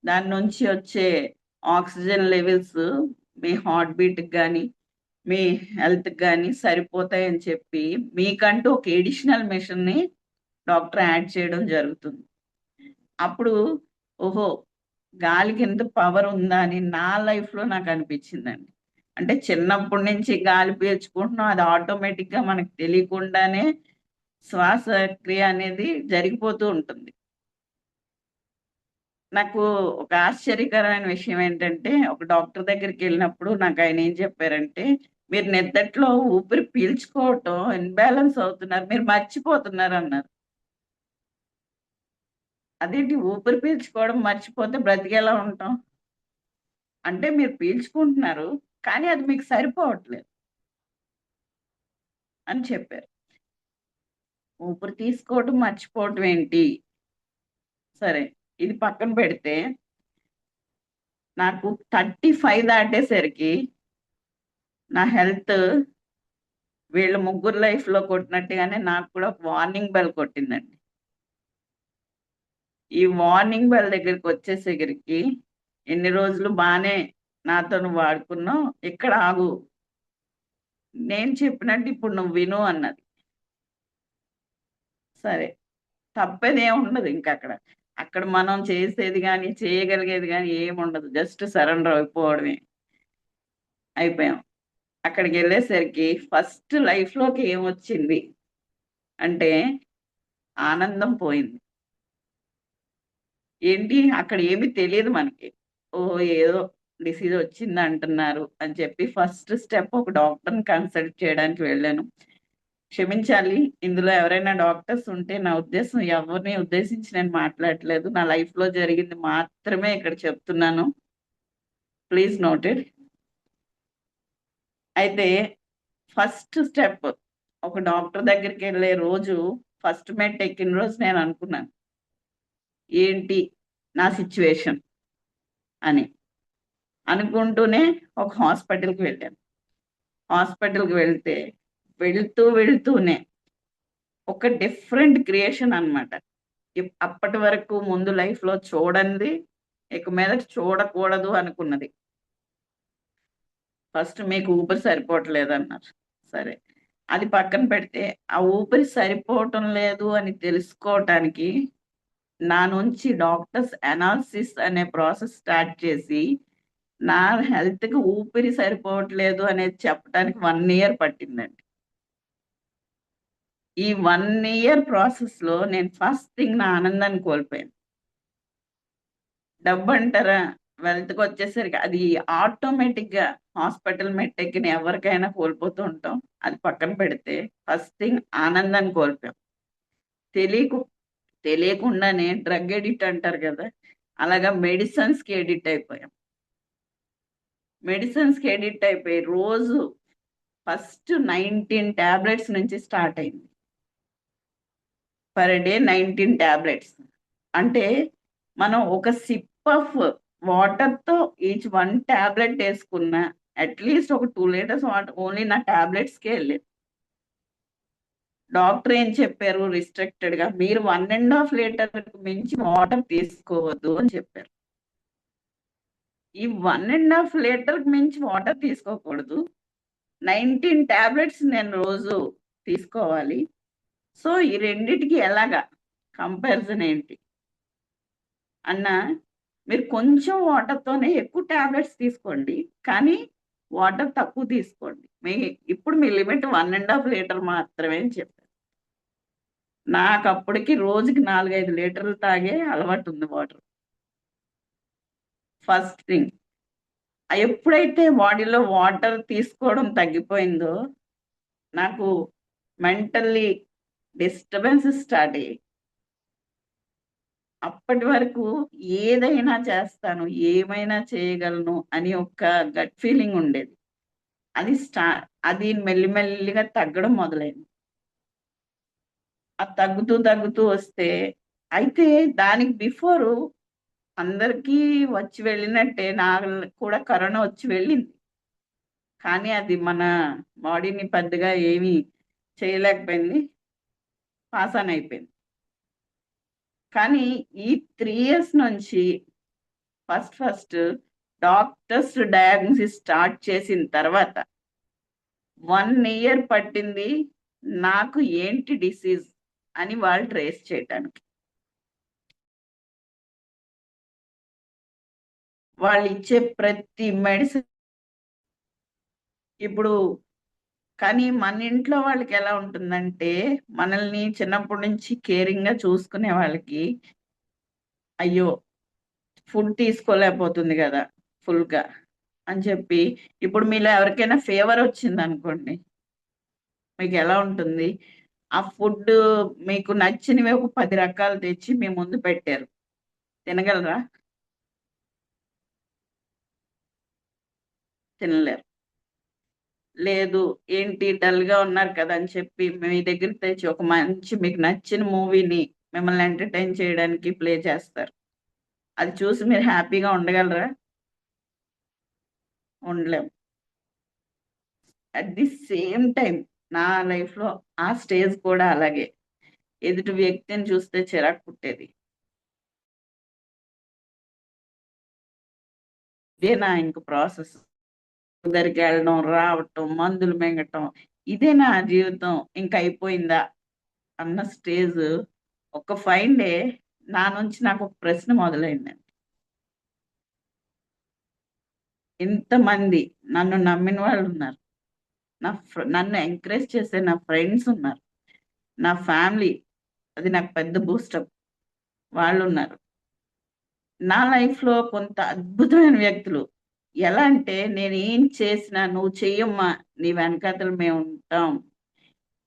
దాని నుంచి వచ్చే ఆక్సిజన్ లెవెల్స్ మీ హార్ట్ బీట్కి కానీ మీ హెల్త్కి కానీ సరిపోతాయని చెప్పి మీకంటూ ఒక ఎడిషనల్ మిషన్ని డాక్టర్ యాడ్ చేయడం జరుగుతుంది. అప్పుడు ఓహో, గాలికి ఎంత పవర్ ఉందా అని నా లైఫ్లో నాకు అనిపించిందండి. అంటే చిన్నప్పటి నుంచి గాలి పీల్చుకుంటున్నాం, అది ఆటోమేటిక్గా మనకు తెలియకుండానే శ్వాసక్రియ అనేది జరిగిపోతూ ఉంటుంది. నాకు ఒక ఆశ్చర్యకరమైన విషయం ఏంటంటే, ఒక డాక్టర్ దగ్గరికి వెళ్ళినప్పుడు నాకు ఆయన ఏం చెప్పారంటే, మీరు నిద్దట్లో ఊపిరి పీల్చుకోవటం ఇన్బ్యాలెన్స్ అవుతున్నారు, మీరు మర్చిపోతున్నారు అన్నారు. అదేంటి ఊపిరి పీల్చుకోవడం మర్చిపోతే బ్రతికేలా ఉంటాం? అంటే మీరు పీల్చుకుంటున్నారు కానీ అది మీకు సరిపోవట్లేదు అని చెప్పారు. ఊపిరి తీసుకోవడం మర్చిపోవటం ఏంటి? సరే, ఇది పక్కన పెడితే నాకు 35 దాటేసరికి నా హెల్త్ వీళ్ళ ముగ్గురు లైఫ్ లో కొట్టినట్టుగానే నాకు కూడా వార్నింగ్ బెల్ కొట్టిందండి. ఈ వార్నింగ్ బెల్ దగ్గరికి వచ్చేసరికి ఎన్ని రోజులు బాగానే నాతో నువ్వు వాడుకున్నావు, ఇక్కడ ఆగు, నేను చెప్పినట్టు ఇప్పుడు నువ్వు విను అన్నది. సరే, తప్పేది ఏముండదు ఇంకా అక్కడ మనం చేసేది కానీ చేయగలిగేది కానీ ఏముండదు, జస్ట్ సరెండర్ అయిపోవడమే. అయిపోయాం. అక్కడికి వెళ్ళేసరికి ఫస్ట్ లైఫ్ లోకి ఏమొచ్చింది అంటే ఆనందం పోయింది. ఏంటి అక్కడ ఏమీ తెలియదు మనకి, ఓ ఏదో డిసీజ్ వచ్చింది అంటున్నారు అని చెప్పి ఫస్ట్ స్టెప్ ఒక డాక్టర్ని కన్సల్ట్ చేయడానికి వెళ్ళాను. క్షమించాలి, ఇందులో ఎవరైనా డాక్టర్స్ ఉంటే నా ఉద్దేశం ఎవరిని ఉద్దేశించి నేను మాట్లాడలేదు, నా లైఫ్ లో జరిగింది మాత్రమే ఇక్కడ చెప్తున్నాను, ప్లీజ్ నోటెడ్. అయితే ఫస్ట్ స్టెప్ ఒక డాక్టర్ దగ్గరికి వెళ్ళే రోజు, ఫస్ట్ మెట్ ఎక్కిన రోజు నేను అనుకున్నాను ఏంటి నా సిచ్యువేషన్ అని. అనుకుంటూనే ఒక హాస్పిటల్కి వెళ్ళాను. హాస్పిటల్కి వెళ్తూనే ఒక డిఫరెంట్ క్రియేషన్ అన్నమాట. అప్పటి వరకు ముందు లైఫ్ లో చూడండి, ఇక మీద చూడకూడదు అనుకున్నది. ఫస్ట్ మీకు ఊపిరి సరిపోవట్లేదు అన్నారు. సరే, అది పక్కన పెడితే ఆ ఊపిరి సరిపోవటం లేదు అని తెలుసుకోవటానికి నా నుంచి డాక్టర్స్ అనాలిసిస్ అనే ప్రాసెస్ స్టార్ట్ చేసి నా హెల్త్ కి ఊపిరి సరిపోవట్లేదు అనేది చెప్పడానికి 1 year పట్టిందండి. ఈ 1 year ప్రాసెస్ లో నేను ఫస్ట్ థింగ్ నా ఆనందాన్ని కోల్పోయాను. డబ్బు అంటారా, వెల్త్ కి వచ్చేసరికి అది ఆటోమేటిక్ గా హాస్పిటల్ మెట్టెక్కిన ఎవరికైనా కోల్పోతూ ఉంటాం. అది పక్కన పెడితే ఫస్ట్ థింగ్ ఆనందాన్ని కోల్పోయాం. తెలియకుండానే డ్రగ్ ఎడిట్ అంటారు కదా, అలాగా మెడిసిన్స్ కి ఎడిట్ అయిపోయాం. మెడిసిన్స్ కి ఎడిట్ అయిపోయి రోజు ఫస్ట్ 19 టాబ్లెట్స్ నుంచి స్టార్ట్ అయింది. పర్ డే 19 టాబ్లెట్స్ అంటే మనం ఒక సిప్ ఆఫ్ వాటర్ తో ఈచ్ 1 టాబ్లెట్ వేసుకున్న అట్లీస్ట్ ఒక 2 liters వాటర్ ఓన్లీ నా టాబ్లెట్స్ కే వెళ్ళేది. డాక్టర్ ఏం చెప్పారు, రిస్ట్రిక్టెడ్ గా మీరు 1.5 liter మించి వాటర్ తీసుకోవద్దు అని చెప్పారు. ఈ 1.5 liter మించి వాటర్ తీసుకోకూడదు, 19 టాబ్లెట్స్ నేను రోజు తీసుకోవాలి. సో ఈ రెండిటికి ఎలాగా కంపారిజన్ ఏంటి అన్న, మీరు కొంచెం వాటర్తోనే ఎక్కువ టాబ్లెట్స్ తీసుకోండి కానీ వాటర్ తక్కువ తీసుకోండి, ఇప్పుడు మీ లిమిట్ 1.5 liter మాత్రమే అని చెప్పారు. నాకు అప్పటికి రోజుకి 4-5 లీటర్లు తాగే అలవాటు ఉంది వాటర్. ఫస్ట్ థింగ్, ఎప్పుడైతే బాడీలో వాటర్ తీసుకోవడం తగ్గిపోయిందో నాకు మెంటల్లీ డిస్టర్బెన్సెస్ స్టార్ట్ అయ్యాయి. అప్పటి వరకు ఏదైనా చేస్తాను, ఏమైనా చేయగలను అని ఒక గట్ ఫీలింగ్ ఉండేది. అది మెల్లిమెల్లిగా తగ్గడం మొదలైంది. అది తగ్గుతూ వస్తే, అయితే దానికి బిఫోర్ అందరికీ వచ్చి వెళ్ళినట్టే నాకు కూడా కరోనా వచ్చి వెళ్ళింది. కానీ అది మన బాడీని పెద్దగా ఏమీ చేయలేకపోయింది, పాస్ ఆన్ అయిపోయింది. కానీ ఈ 3 years నుంచి ఫస్ట్ డాక్టర్స్ డయాగ్నోసిస్ స్టార్ట్ చేసిన తర్వాత 1 year పట్టింది నాకు ఏంటి డిసీజ్ అని వాళ్ళు ట్రేస్ చేయటానికి. వాళ్ళు ఇచ్చే ప్రతి మెడిసిన్ ఇప్పుడు, కానీ మన ఇంట్లో వాళ్ళకి ఎలా ఉంటుందంటే, మనల్ని చిన్నప్పటి నుంచి కేరింగ్ గా చూసుకునే వాళ్ళకి అయ్యో ఫుడ్ తీసుకోలేకపోతుంది కదా ఫుల్ గా అని చెప్పి ఇప్పుడు మీలో ఎవరికైనా ఫీవర్ వచ్చింది అనుకోండి, మీకు ఎలా ఉంటుంది? ఆ ఫుడ్ మీకు నచ్చినవి ఒక 10 రకాలు తెచ్చి మీ ముందు పెట్టారు, తినగలరా? తినలేరు. లేదు, ఏంటి డల్ గా ఉన్నారు కదా అని చెప్పి మీ దగ్గర తెచ్చి ఒక మంచి మీకు నచ్చిన మూవీని మిమ్మల్ని ఎంటర్టైన్ చేయడానికి ప్లే చేస్తారు. అది చూసి మీరు హ్యాపీగా ఉండగలరా? ఉండలేం. అట్ ది సేమ్ టైం నా లైఫ్ లో ఆ స్టేజ్ కూడా అలాగే. ఎదుటి వ్యక్తిని చూస్తే చిరాకు పుట్టేది. ఇదేనా ఇంక ప్రాసెస్? దగ్గరికి వెళ్ళడం, రావటం, మందులు మింగటం, ఇదేనా జీవితం, ఇంక అయిపోయిందా అన్న స్టేజ్. ఒక ఫైన్ డే నా నుంచి నాకు ఒక ప్రశ్న మొదలైందండి. ఇంతమంది నన్ను నమ్మిన వాళ్ళు ఉన్నారు, నన్ను ఎంకరేజ్ చేసే నా ఫ్రెండ్స్ ఉన్నారు, నా ఫ్యామిలీ, అది నాకు పెద్ద బూస్టప్, వాళ్ళు ఉన్నారు. నా లైఫ్ లో కొంత అద్భుతమైన వ్యక్తులు. ఎలా అంటే నేను ఏం చేసినా నువ్వు చెయ్యమ్మా, నీ వెనకాతలు మేము ఉంటాం,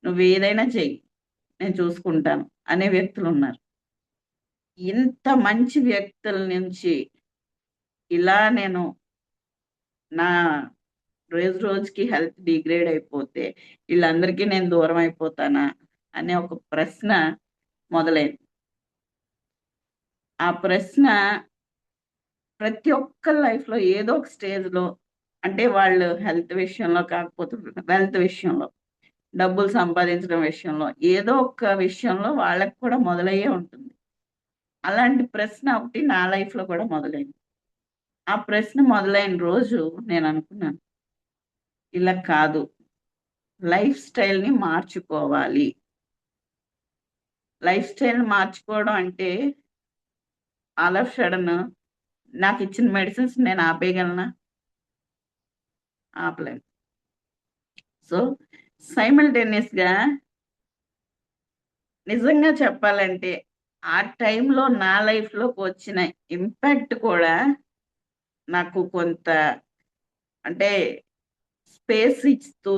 నువ్వు ఏదైనా చెయ్యి, నేను చూసుకుంటాను అనే వ్యక్తులు ఉన్నారు. ఇంత మంచి వ్యక్తుల నుంచి ఇలా నేను నా రోజు రోజుకి హెల్త్ డిగ్రేడ్ అయిపోతే వీళ్ళందరికీ నేను దూరం అయిపోతానా అనే ఒక ప్రశ్న మొదలైంది. ఆ ప్రశ్న ప్రతి ఒక్కరి లైఫ్ లో ఏదో ఒక స్టేజ్ లో, అంటే వాళ్ళు హెల్త్ విషయంలో కాకపోతే వెల్త్ విషయంలో, డబ్బులు సంపాదించడం విషయంలో, ఏదో ఒక విషయంలో వాళ్ళకి కూడా మొదలయ్యే ఉంటుంది. అలాంటి ప్రశ్న ఒకటి నా లైఫ్ లో కూడా మొదలైంది. ఆ ప్రశ్న మొదలైన రోజు నేను అనుకున్నాను, ఇలా కాదు, లైఫ్ స్టైల్ ని మార్చుకోవాలి. లైఫ్ స్టైల్ మార్చుకోవడం అంటే ఆల్ ఆఫ్ సడన్ నాకు ఇచ్చిన మెడిసిన్స్ నేను ఆపేయగలనా? ఆపలేను. సో సైమల్టేనియస్ గా నిజంగా చెప్పాలంటే ఆ టైంలో నా లైఫ్ లోకి వచ్చిన ఇంపాక్ట్ కూడా నాకు కొంత, అంటే స్పేస్ ఇస్తూ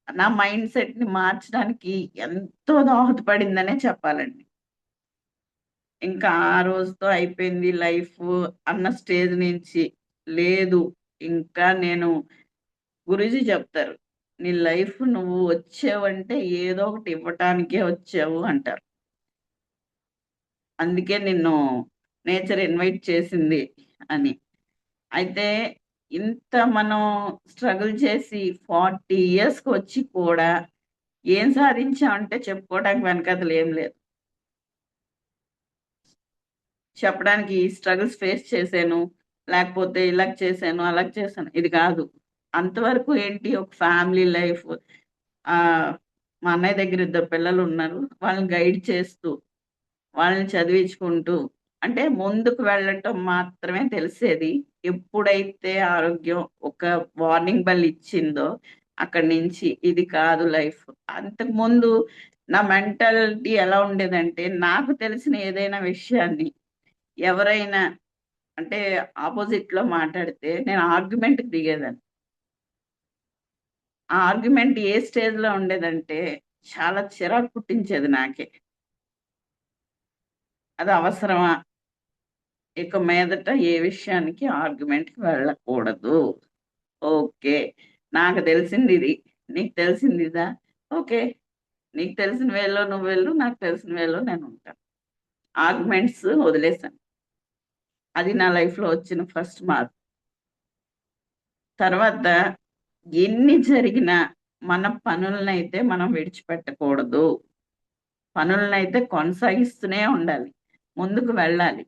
నా మైండ్ సెట్ ని మార్చడానికి ఎంతో దోహదపడిందనే చెప్పాలండి. ఇంకా ఆ రోజుతో అయిపోయింది లైఫ్ అన్న స్టేజ్ నుంచి లేదు. ఇంకా నేను, గురూజీ చెప్తారు, నీ లైఫ్ నువ్వు వచ్చావంటే ఏదో ఒకటి ఇవ్వటానికే వచ్చావు అంటారు. అందుకే నిన్ను నేచర్ ఇన్వైట్ చేసింది అని. అయితే ఇంత మనం స్ట్రగుల్ చేసి 40 ఇయర్స్కి వచ్చి కూడా ఏం సాధించామంటే చెప్పుకోవడానికి వెనకాతలు ఏం లేదు. చెప్పడానికి స్ట్రగుల్స్ ఫేస్ చేశాను, లేకపోతే ఇలా చేశాను అలా చేశాను, ఇది కాదు. అంతవరకు ఏంటి, ఒక ఫ్యామిలీ లైఫ్. ఆ మా అన్నయ్య దగ్గర 2 పిల్లలు ఉన్నారు, వాళ్ళని గైడ్ చేస్తూ, వాళ్ళని చదివించుకుంటూ, అంటే ముందుకు వెళ్ళటం మాత్రమే తెలిసేది. ఎప్పుడైతే ఆరోగ్యం ఒక వార్నింగ్ బెల్ ఇచ్చిందో అక్కడి నుంచి ఇది కాదు లైఫ్. అంతకుముందు నా మెంటాలిటీ ఎలా ఉండేదంటే, నాకు తెలిసిన ఏదైనా విషయాన్ని ఎవరైనా, అంటే ఆపోజిట్ లో మాట్లాడితే నేను ఆర్గ్యుమెంట్ దిగేదాన్ని. ఆ ఆర్గ్యుమెంట్ ఏ స్టేజ్ లో ఉండేదంటే చాలా చిరాకు పుట్టించేది నాకే. అది అవసరమా? ఇక మీదట ఏ విషయానికి ఆర్గ్యుమెంట్కి వెళ్ళకూడదు. ఓకే, నాకు తెలిసింది ఇది, నీకు తెలిసింది ఇదా, ఓకే, నీకు తెలిసిన వేలో నువ్వు వెళ్ళు, నాకు తెలిసిన వేలో నేను ఉంటాను. ఆర్గ్యుమెంట్స్ వదిలేశాను. అది నా లైఫ్లో వచ్చిన ఫస్ట్ మార్పు. తర్వాత ఎన్ని జరిగినా మన పనులనైతే మనం విడిచిపెట్టకూడదు. పనులనైతే కొనసాగిస్తూనే ఉండాలి, ముందుకు వెళ్ళాలి,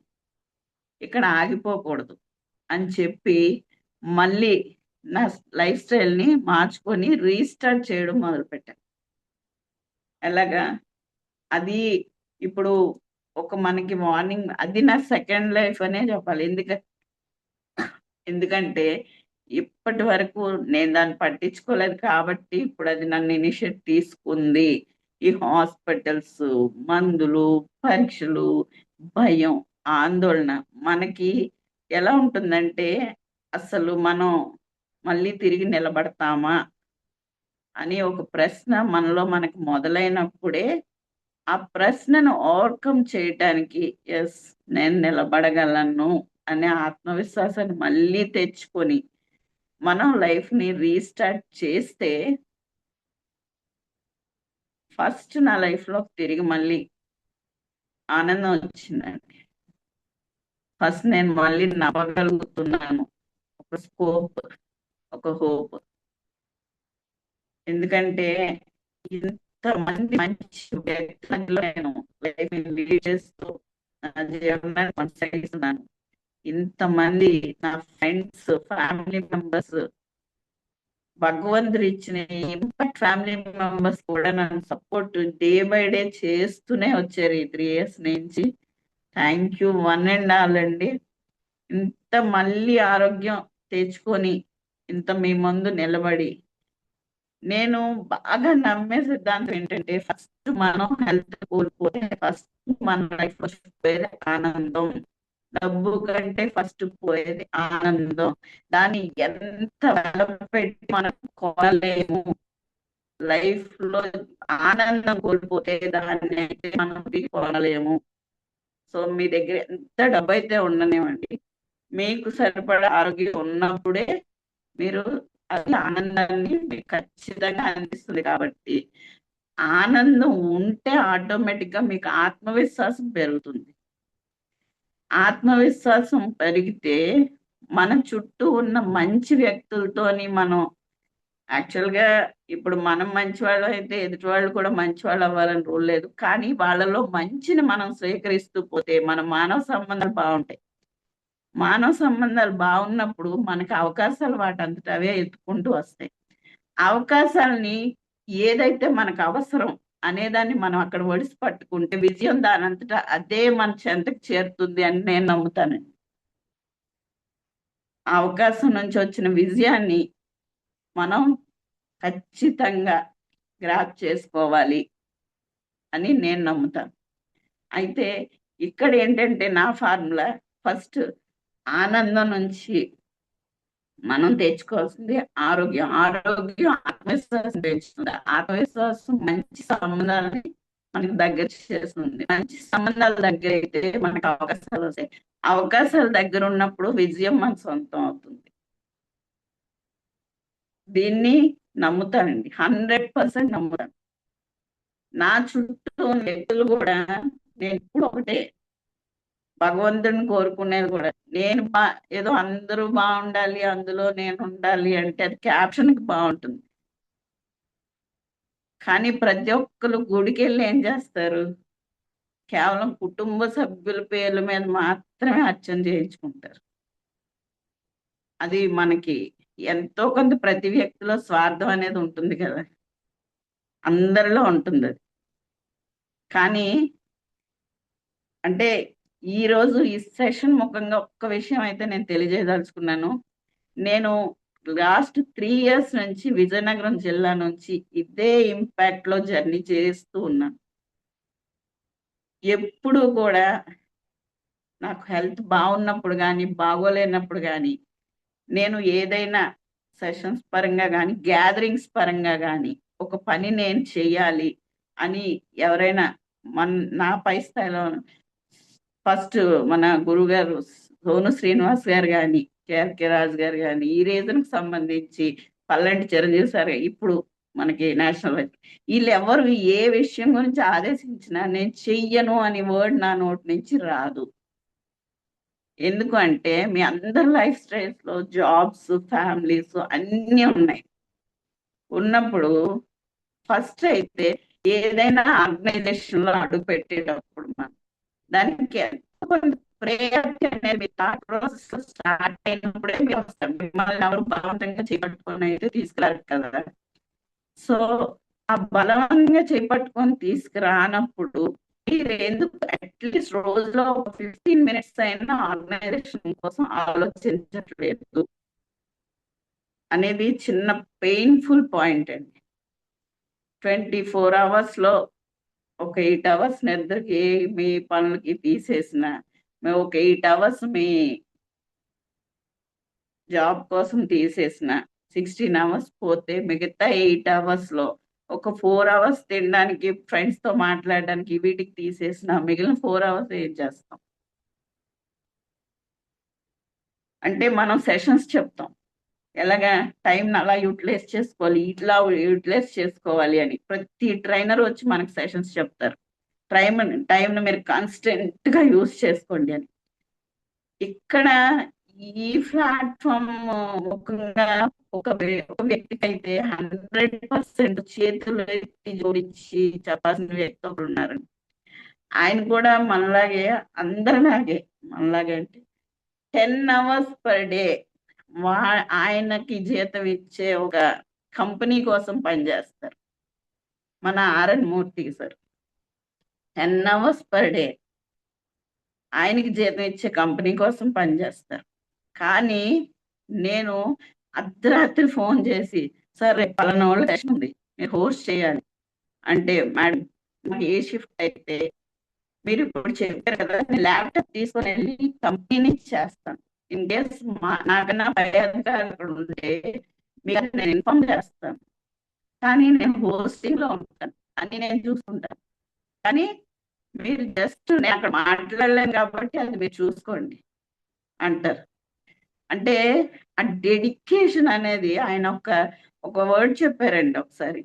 ఇక్కడ ఆగిపోకూడదు అని చెప్పి మళ్ళీ నా లైఫ్ స్టైల్ని మార్చుకొని రీస్టార్ట్ చేయడం మొదలుపెట్టాను. ఎలాగా? అది ఇప్పుడు ఒక మనకి మార్నింగ్, అది నా సెకండ్ లైఫ్ అనే చెప్పాలి. ఎందుకంటే ఇప్పటి వరకు నేను దాన్ని పట్టించుకోలేదు కాబట్టి ఇప్పుడు అది నన్ను ఇనిషియేట్ తీసుకుంది. ఈ హాస్పిటల్స్, మందులు, పరీక్షలు, భయం, ఆందోళన మనకి ఎలా ఉంటుందంటే, అసలు మనం మళ్ళీ తిరిగి నిలబడతామా అని ఒక ప్రశ్న మనలో మనకు మొదలైనప్పుడే ఆ ప్రశ్నను ఓవర్కమ్ చేయటానికి ఎస్ నేను నిలబడగలను అనే ఆత్మవిశ్వాసాన్ని మళ్ళీ తెచ్చుకొని మనం లైఫ్ ని రీస్టార్ట్ చేస్తే ఫస్ట్ నా లైఫ్ లో తిరిగి మళ్ళీ ఆనందం వచ్చిందండి. ఫస్ట్ నేను మళ్ళీ నవ్వగలుగుతున్నాను, ఒక స్కోప్, ఒక హోప్. ఎందుకంటే ఇంతమంది మంచి వ్యక్తులలో నేను లైఫ్ లీడ్ చేస్తూ నా జీవనాన్ని కొనసాగిస్తున్నాను. ఇంతమంది నా ఫ్రెండ్స్, ఫ్యామిలీ మెంబర్స్, భగవంతుడు ఇచ్చిన ఇంపాక్ట్ ఫ్యామిలీ మెంబర్స్ కూడా నన్ను సపోర్ట్ డే బై డే చేస్తూనే వచ్చారు ఈ 3 years నుంచి. Thank you one and all అండి. ఇంత మళ్ళీ ఆరోగ్యం తెచ్చుకొని ఇంత మీ ముందు నిలబడి నేను బాగా నమ్మే సిద్ధాంతం ఏంటంటే ఫస్ట్ మనం హెల్త్ కోల్పోతే ఫస్ట్ మన లైఫ్ పోయేది ఆనందం. డబ్బు కంటే ఫస్ట్ పోయేది ఆనందం. దాన్ని ఎంత పెట్టి మనం కోరలేము. లైఫ్ లో ఆనందం కోల్పోతే దాన్ని అయితే మనం కోరలేము. సో మీ దగ్గర ఎంత డబ్బు అయితే ఉండనివ్వండి, మీకు సరిపడా ఆరోగ్యం ఉన్నప్పుడే మీరు అది ఆనందాన్ని మీకు ఖచ్చితంగా అందిస్తుంది. కాబట్టి ఆనందం ఉంటే ఆటోమేటిక్ గా మీకు ఆత్మవిశ్వాసం పెరుగుతుంది. ఆత్మవిశ్వాసం పెరిగితే మన చుట్టూ ఉన్న మంచి వ్యక్తులతోని మనం యాక్చువల్ గా ఇప్పుడు మనం మంచి వాళ్ళు అయితే ఎదుటి వాళ్ళు కూడా మంచి వాళ్ళు అవ్వాలని రూల్ లేదు. కానీ వాళ్ళలో మంచిని మనం స్వీకరిస్తూ పోతే మన మానవ సంబంధాలు బాగుంటాయి. మానవ సంబంధాలు బాగున్నప్పుడు మనకి అవకాశాలు వాటంతట అవే ఎత్తుకుంటూ వస్తాయి. అవకాశాలని ఏదైతే మనకు అవసరం అనేదాన్ని మనం అక్కడ ఒడిసి పట్టుకుంటే విజయం దానంతటా అదే మన చెంతకు చేరుతుంది అని నేను నమ్ముతానండి. ఆ అవకాశం నుంచి వచ్చిన విజయాన్ని మనం ఖచ్చితంగా గ్రాప్ చేసుకోవాలి అని నేను నమ్ముతాను. అయితే ఇక్కడ ఏంటంటే నా ఫార్ములా ఫస్ట్ ఆనందం నుంచి మనం తెచ్చుకోవాల్సింది ఆరోగ్యం. ఆరోగ్యం ఆత్మవిశ్వాసం తెచ్చుతుంది. ఆత్మవిశ్వాసం మంచి సంబంధాలని మనకి దగ్గర చేస్తుంది. మంచి సంబంధాలు దగ్గర అయితే మనకు అవకాశాలు వస్తాయి. అవకాశాలు దగ్గర ఉన్నప్పుడు విజయం మన సొంతం అవుతుంది. దీన్ని నమ్ముతానండి, 100% నమ్ముతాను. నా చుట్టూ ఉన్న వ్యక్తులు కూడా నేను ఇప్పుడు ఒకటే భగవంతుడిని కోరుకునేది కూడా నేను ఏదో అందరూ బాగుండాలి అందులో నేను ఉండాలి అంటే అది క్యాప్షన్ కి బాగుంటుంది. కానీ ప్రతి ఒక్కరు గుడికి వెళ్ళి ఏం చేస్తారు? కేవలం కుటుంబ సభ్యుల పేర్ల మీద మాత్రమే అర్చన చేయించుకుంటారు. అది మనకి ఎంతో కొంత ప్రతి వ్యక్తిలో స్వార్థం అనేది ఉంటుంది కదా, అందరిలో ఉంటుంది అది. కానీ అంటే ఈ రోజు ఈ సెషన్ ముఖంగా ఒక్క విషయం అయితే నేను తెలియజేయదలుచుకున్నాను. నేను లాస్ట్ 3 years నుంచి విజయనగరం జిల్లా నుంచి ఇదే ఇంపాక్ట్ లో జర్నీ చేస్తూ ఉన్నాను. ఎప్పుడు కూడా నాకు హెల్త్ బాగున్నప్పుడు కానీ బాగోలేనప్పుడు కానీ నేను ఏదైనా సెషన్స్ పరంగా కానీ గ్యాదరింగ్స్ పరంగా కానీ ఒక పని నేను చెయ్యాలి అని ఎవరైనా నా పై స్థాయిలో ఫస్ట్ మన గురువు గారు సోను శ్రీనివాస్ గారు కానీ కేఆర్కే రాజు గారు కానీ ఈ రీజన్కి సంబంధించి పల్లంటి చిరంజీవి సార్ ఇప్పుడు మనకి నేషనల్ వైజ్ వీళ్ళు ఎవరు ఏ విషయం గురించి ఆదేశించినా నేను చెయ్యను అనే వర్డ్ నా నోటి నుంచి రాదు. ఎందుకు అంటే మీ అందరి లైఫ్ స్టైల్స్ లో జాబ్స్, ఫ్యామిలీస్ అన్నీ ఉన్నాయి. ఉన్నప్పుడు ఫస్ట్ అయితే ఏదైనా ఆర్గనైజేషన్ లో అడుగు పెట్టేటప్పుడు మనం దానికి కొంత ప్రయారిటీ అనేది థాట్ ప్రాసెస్ స్టార్ట్ అయినప్పుడే మీరు వస్తారు. మిమ్మల్ని ఎవరు బలవంతంగా చేపట్టుకొని అయితే తీసుకురారు కదా. సో ఆ బలవంతంగా చేపట్టుకొని తీసుకురానప్పుడు మీరు ఎందుకు అట్లీస్ట్ రోజులో 15 minutes అయినా ఆర్గనైజేషన్ కోసం ఆలోచించట్లేదు అనేది చిన్న పెయిన్ఫుల్ పాయింట్ అండి. 24 hours లో ఒక 8 hours నిద్రకి మీ పనులకి తీసేసిన ఒక 8 hours మీ జాబ్ కోసం తీసేసిన 16 అవర్స్ పోతే మిగతా 8 అవర్స్ లో ఒక 4 అవర్స్ తినడానికి ఫ్రెండ్స్ తో మాట్లాడడానికి వీటికి తీసేసిన మిగిలిన 4 అవర్స్ ఏం చేస్తాం? అంటే మనం సెషన్స్ చెప్తాం ఎలాగా టైం అలా యూటిలైజ్ చేసుకోవాలి, ఇట్లా యూటిలైజ్ చేసుకోవాలి అని ప్రతి ట్రైనర్ వచ్చి మనకి సెషన్స్ చెప్తారు. టైంను మీరు కాన్స్టెంట్ గా యూజ్ చేసుకోండి అని. ఇక్కడ ఈ ప్లాట్ఫామ్ ముఖ్యంగా ఒక వ్యక్తికి అయితే 100% చేతులు ఎత్తి జోడించి చెప్పాల్సిన వ్యక్తి ఒకరు ఉన్నారు. ఆయన కూడా మనలాగే అందరిలాగే అంటే 10 అవర్స్ పర్ డే ఆయనకి జీతం ఇచ్చే ఒక కంపెనీ కోసం పనిచేస్తారు. మన ఆర్ఎన్ మూర్తి సార్ 10 అవర్స్ పర్ డే ఆయనకి జీతం ఇచ్చే కంపెనీ కోసం పనిచేస్తారు. కానీ నేను అర్ధరాత్రి ఫోన్ చేసి, సార్ రేపు పలానా వాళ్ళ సెషన్ ఉంది, మీరు హోస్ట్ చేయాలి అంటే, మేడం నాకు ఏ షిఫ్ట్ అయితే మీరు ఇప్పుడు చెప్పారు కదా, నేను ల్యాప్టాప్ తీసుకొని వెళ్ళి కంపెనీ చేస్తాను. ఇన్ కేస్ నాకన్నా పై అధికారులు అక్కడ ఉంటే మీకు నేను ఇన్ఫార్మ్ చేస్తాను, కానీ నేను హోస్టింగ్ లో ఉంటాను అని నేను చూసుకుంటాను. కానీ మీరు జస్ట్ నేను అక్కడ మాట్లాడలేను కాబట్టి అది మీరు చూసుకోండి అంటారు. అంటే ఆ డెడికేషన్ అనేది ఆయన ఒక వర్డ్ చెప్పారండి ఒకసారి,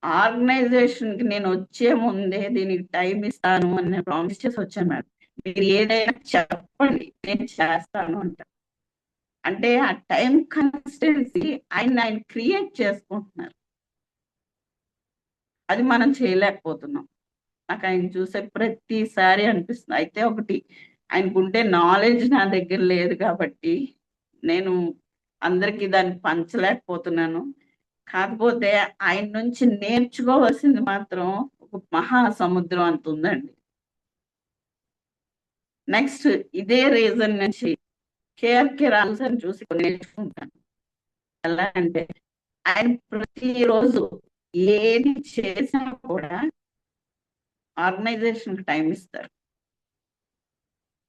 ఆర్గనైజేషన్ కి నేను వచ్చే ముందే దీనికి టైం ఇస్తాను అని నేను ప్రామిస్ చేసి వచ్చాను మేడం, మీరు ఏదైనా చెప్పండి నేను చేస్తాను అంట. అంటే ఆ టైం కన్సిస్టెన్సీ ఆయన క్రియేట్ చేసుకుంటున్నారు, అది మనం చేయలేకపోతున్నాం. నాకు ఆయన చూసే ప్రతిసారి అనిపిస్తుంది. అయితే ఒకటి, ఆయనకుంటే నాలెడ్జ్ నా దగ్గర లేదు కాబట్టి నేను అందరికీ దాన్ని పంచలేకపోతున్నాను. కాకపోతే ఆయన నుంచి నేర్చుకోవాల్సింది మాత్రం ఒక మహాసముద్రం అంత ఉందండి. నెక్స్ట్ ఇదే రీజన్ నుంచి కేఆర్కే రాజు చూసి నేర్చుకుంటాను. ఎలా అంటే ఆయన ప్రతిరోజు ఏది చేసినా కూడా ఆర్గనైజేషన్ కి టైం ఇస్తారు.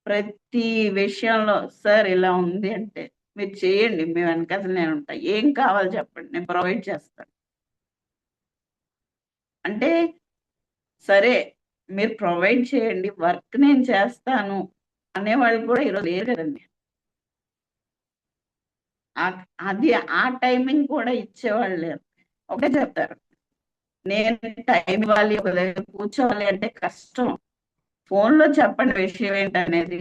ప్రతి విషయంలో సార్ ఇలా ఉంది అంటే మీరు చేయండి, మీ వెనకాల నేను ఉంటా, ఏం కావాలి చెప్పండి నేను ప్రొవైడ్ చేస్తాను. అంటే సరే మీరు ప్రొవైడ్ చేయండి, వర్క్ నేను చేస్తాను అనేవాళ్ళు కూడా ఈరోజు లేరు కదండి. అది ఆ టైమింగ్ కూడా ఇచ్చేవాళ్ళు లేరు. ఒకటే చెప్తారు, నేను టైం ఇవ్వాలి, ఒక దగ్గర కూర్చోవాలి అంటే కష్టం, ఫోన్ లో చెప్పండి విషయం ఏంటనేది,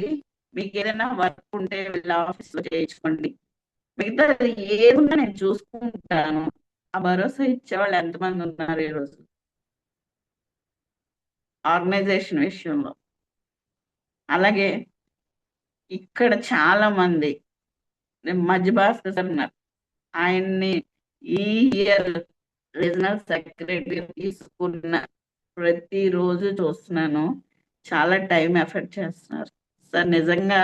మీకు ఏదైనా వర్క్ ఉంటే వెళ్ళి ఆఫీస్ లో చేయించుకోండి, మిగతా ఏమున్నా నేను చూసుకుంటాను. ఆ భరోసా ఇచ్చేవాళ్ళు ఎంతమంది ఉన్నారు ఈరోజు ఆర్గనైజేషన్ విషయంలో. అలాగే ఇక్కడ చాలా మంది మధ్య భాస్కర్ సార్ ఉన్నారు, ఆయన్ని ఈ ఇయర్ రీజనల్ సెక్రటరీ తీసుకున్న ప్రతిరోజు చూస్తున్నాను, చాలా టైం ఎఫర్ట్ చేస్తున్నారు సార్. నిజంగా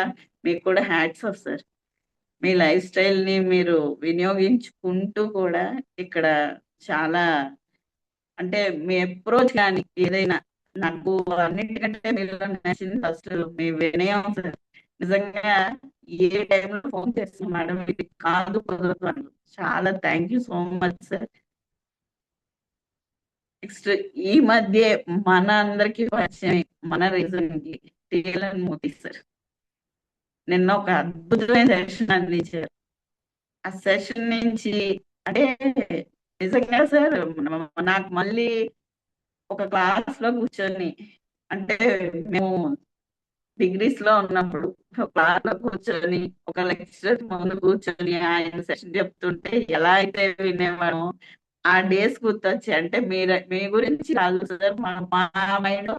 మీకు కూడా హ్యాట్స్ ఆఫ్ సార్. మీ లైఫ్ స్టైల్ ని మీరు వినియోగించుకుంటూ కూడా ఇక్కడ చాలా, అంటే మీ అప్రోచ్ కానీ ఏదైనా, నాకు అన్నిటికంటే మీరు నచ్చింది ఫస్ట్ మీ వినయం సార్. నిజంగా ఏ టైంలో ఫోన్ చేస్తున్నా మేడం ఇది కాదు కుదరదు అని, చాలా thank you so much sir. Next ఈ మధ్య మన అందరికి పరిచయం మన రీజన్ కి టీఎల్ఎన్ మోదీ సార్ నిన్న ఒక అద్భుతమైన సెషన్ అందించారు. ఆ సెషన్ నుంచి అంటే నిజంగా సార్ నాకు మళ్ళీ ఒక క్లాస్ లో కూర్చొని, అంటే మేము డిగ్రీస్ లో ఉన్నప్పుడు క్లాస్ లో కూర్చొని ఒక లెక్చరర్ ముందు కూర్చొని ఆయన సెషన్ చెప్తుంటే ఎలా అయితే వినేవాడు, ఆ డేస్ గుర్తొచ్చి, అంటే మీ గురించి కాదు సార్, మా మైండ్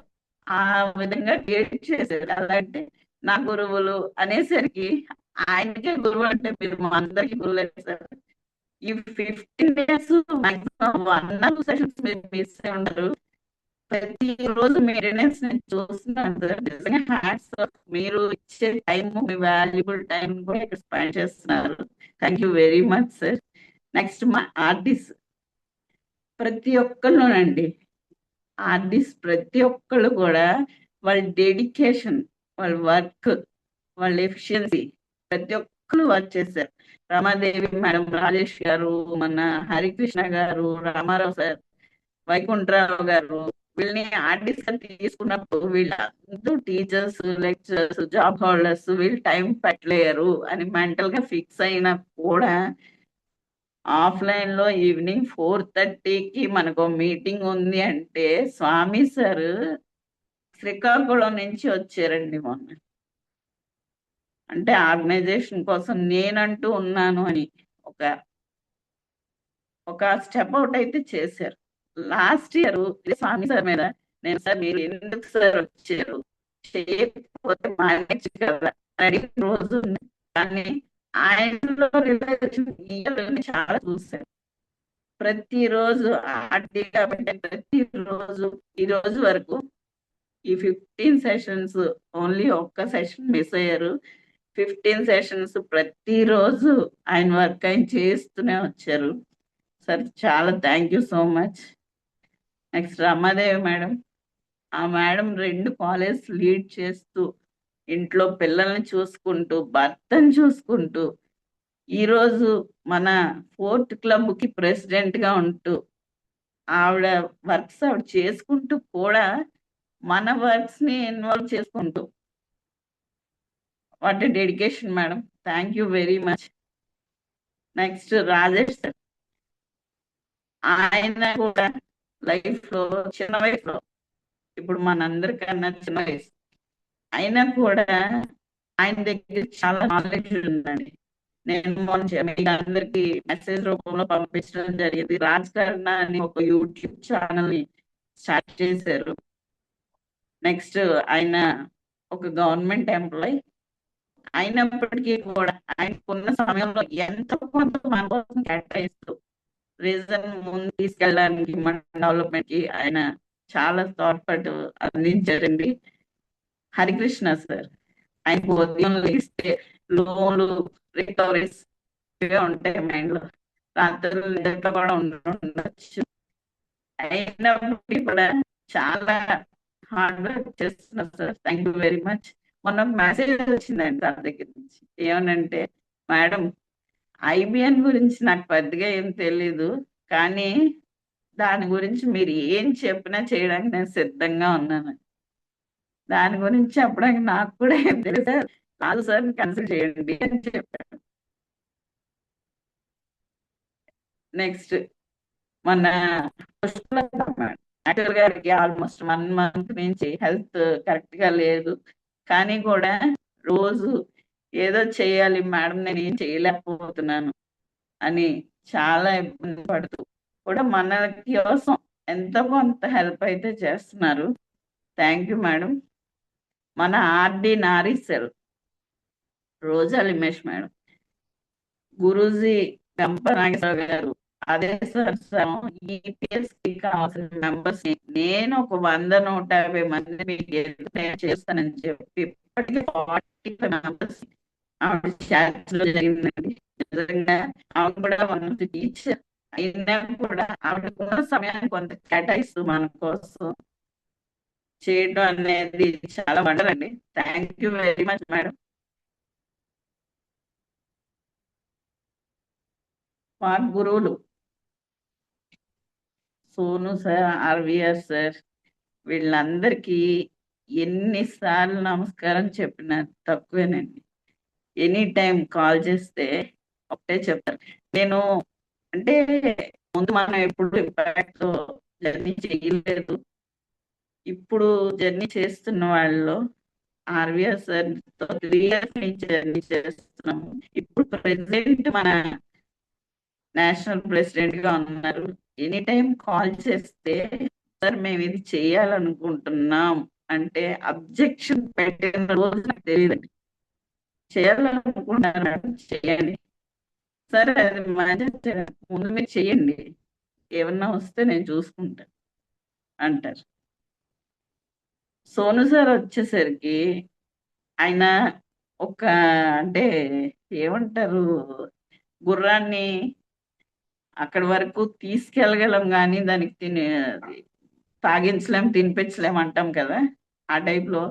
ఆ విధంగా క్రియేట్ చేశారు. అలాంటి నా గురువులు అనేసరికి ఆయనకే గురువు అంటే మీరు మా అందరికి గురువులే సార్. ఈ 15 days మాక్సిమం 1 సెషన్స్ మీరు మిస్ అయి ఉండరు. ప్రతి రోజు మీ అటెండెన్స్ నేను చూస్తున్నాను సార్. నిజంగా హ్యాట్స్ ఆఫ్, మీరు ఇచ్చే టైం, మీ వాల్యుబుల్ టైం కూడా ఇక్కడ స్పెండ్ చేస్తున్నారు. Thank you very much sir. Next మా ఆర్టిస్ట్ ప్రతి ఒక్కళ్ళునండి, ఆర్టిస్ట్ ప్రతి ఒక్కళ్ళు కూడా వాళ్ళ డెడికేషన్, వాళ్ళ వర్క్, వాళ్ళ ఎఫిషియన్సీ ప్రతి ఒక్క ఒక్కరు వచ్చేసారు. రమాదేవి మేడం, రాజేష్ గారు, మన హరికృష్ణ గారు, రామారావు సార్, వైకుంఠరావు గారు, వీళ్ళని ఆర్టిస్ట్ తీసుకున్నప్పుడు వీళ్ళందరూ టీచర్స్, లెక్చరర్స్, జాబ్ హోల్డర్స్, వీళ్ళు టైం పెట్టలేరు అని మెంటల్ గా ఫిక్స్ అయినా కూడా ఆఫ్లైన్ లో ఈవినింగ్ 4:30కి మనకు మీటింగ్ ఉంది అంటే స్వామి సార్ శ్రీకాకుళం నుంచి వచ్చారండి మొన్న. అంటే ఆర్గనైజేషన్ కోసం నేనంటూ ఉన్నాను అని ఒక ఒక స్టెప్ అవుట్ అయితే చేశారు. లాస్ట్ ఇయర్ స్వామి సార్ మీద నేను సార్ మీరు ఎందుకు సార్ వచ్చారు, చేయకపోతే మానేచ్చు కదా అని అడిగిన రోజు ఉంది. కానీ ఆయనలో రిలేషన్ చాలా చూశారు. ప్రతిరోజు ఆర్టీ కాబట్టి ప్రతిరోజు ఈ రోజు వరకు ఈ 15 సెషన్స్ ఓన్లీ ఒక్క సెషన్ మిస్ అయ్యారు. 15 సెషన్స్ ప్రతిరోజు ఆయన వర్క్ ఆయన చేస్తూనే వచ్చారు. సార్ చాలా thank you so much. Next Ramadevi madam, ఆ మేడం 2 కాలేజ్ లీడ్ చేస్తూ ఇంట్లో పిల్లల్ని చూసుకుంటూ భర్తను చూసుకుంటూ ఈరోజు మన 4th క్లబ్ కి ప్రెసిడెంట్ గా ఉంటూ ఆవిడ వర్క్స్ ఆవిడ చేసుకుంటూ కూడా మన వర్క్స్ ని ఇన్వాల్వ్ చేసుకుంటూ what dedication madam, thank you very much. Next Rajesh sir, ఆయన కూడా లైఫ్ లో చిన్న వయసులో ఇప్పుడు మనందరికన్నా చిన్న వయసు అయినా కూడా ఆయన దగ్గర చాలా నాలెడ్జ్ ఉందండి. నేను మొన్న మీకు అందరికి మెసేజ్ రూపంలో పంపించడం జరిగింది. రాజకరణ అని ఒక యూట్యూబ్ ఛానల్ ని స్టార్ట్ చేశారు. నెక్స్ట్ ఆయన ఒక గవర్నమెంట్ ఎంప్లాయ్ అయినప్పటికీ కూడా ఆయనకున్న సమయంలో ఎంతో కొంత మన కోసం కేటాయిస్తూ రీజన్ ముందు తీసుకెళ్ళడానికి మన డెవలప్మెంట్ కి ఆయన చాలా తోడ్పాటు అందించారండి. హరికృష్ణ సార్, ఆయనకు ఉదయం లేస్తే లోన్లు రికవరీస్ ఇవే ఉంటాయి మైండ్ లో, రాత్రులు నిద్రలో కూడా ఉండొచ్చు. అయినప్పటికీ కూడా చాలా హార్డ్ వర్క్ చేస్తున్నారు sir. Thank you very much. మొన్న మెసేజ్ వచ్చిందండి సార్ దగ్గర నుంచి, ఏమనంటే మేడం ఐబిఎన్ గురించి నాకు పెద్దగా ఏం తెలీదు, కానీ దాని గురించి మీరు ఏం చెప్పినా చేయడానికి నేను సిద్ధంగా ఉన్నాను. దాని గురించి చెప్పడానికి నాకు కూడా ఏం తెలియదు సార్, రాజు సార్ని కన్సల్ట్ చేయండి అని చెప్పాను. నెక్స్ట్ మన యాక్టర్ గారికి ఆల్మోస్ట్ 1 month నుంచి హెల్త్ కరెక్ట్ గా లేదు, కానీ కూడా రోజు ఏదో చేయాలి మేడం, నేను ఏం చేయలేకపోతున్నాను అని చాలా ఇబ్బంది పడుతూ కూడా మన కోసం ఎంతో కొంత హెల్ప్ అయితే చేస్తున్నారు. Thank you madam. మన ఆర్డి నారీసెల్ రోజా లిమేష్ మేడం, గురూజీ గంప నాగేశ్వర గారు, అదే సార్ ఈపీఎస్ కి కావాల్సిన మెంబర్స్ నేను ఒక 100-150 మంది మీకు చేస్తానని చెప్పి ఇప్పటికీ 45 మెంబర్స్ ఆవిడ chat లో జరిగిందండి. నిజంగా ఆవిడ కూడా వన్ ఆఫ్ ది టీచర్ అయినా కూడా ఆవిడకున్న సమయాన్ని కొంత కేటాయిస్తూ మన కోసం చేయడం అనేది చాలా వండర్ అండి. Thank you very much madam. మా గురువులు సోను సార్, ఆర్విఆర్ సార్, వీళ్ళందరికీ ఎన్నిసార్లు నమస్కారం చెప్పినా తక్కువేనండి. ఎనీ టైం కాల్ చేస్తే ఒకటే చెప్తారు. నేను అంటే ముందు మనం ఎప్పుడు ఇంపాక్ట్ జర్నీ చేయలేదు, ఇప్పుడు జర్నీ చేస్తున్న వాళ్ళు ఆర్విఆర్ సార్ తో 3 years నుంచి జర్నీ చేస్తున్నాము. ఇప్పుడు ప్రెసిడెంట్ మన నేషనల్ ప్రెసిడెంట్ గా ఉన్నారు. ఎనీ టైం కాల్ చేస్తే సార్ మేము ఇది చేయాలనుకుంటున్నాం అంటే అబ్జెక్షన్ పెట్టిన రోజు నాకు తెలియదండి. చేయాలనుకుంటున్నారు మేడం, చేయండి సార్, అది మంచి ముందు మీరు చెయ్యండి, ఏమన్నా వస్తే నేను చూసుకుంటాను అంటారు. సోను సార్ వచ్చేసరికి ఆయన ఒక అంటే ఏమంటారు, గుర్రాన్ని అక్కడి వరకు తీసుకెళ్ళగలం కానీ దానికి తాగించలేం, తినిపించలేం అంటాం కదా, ఆ టైప్ లో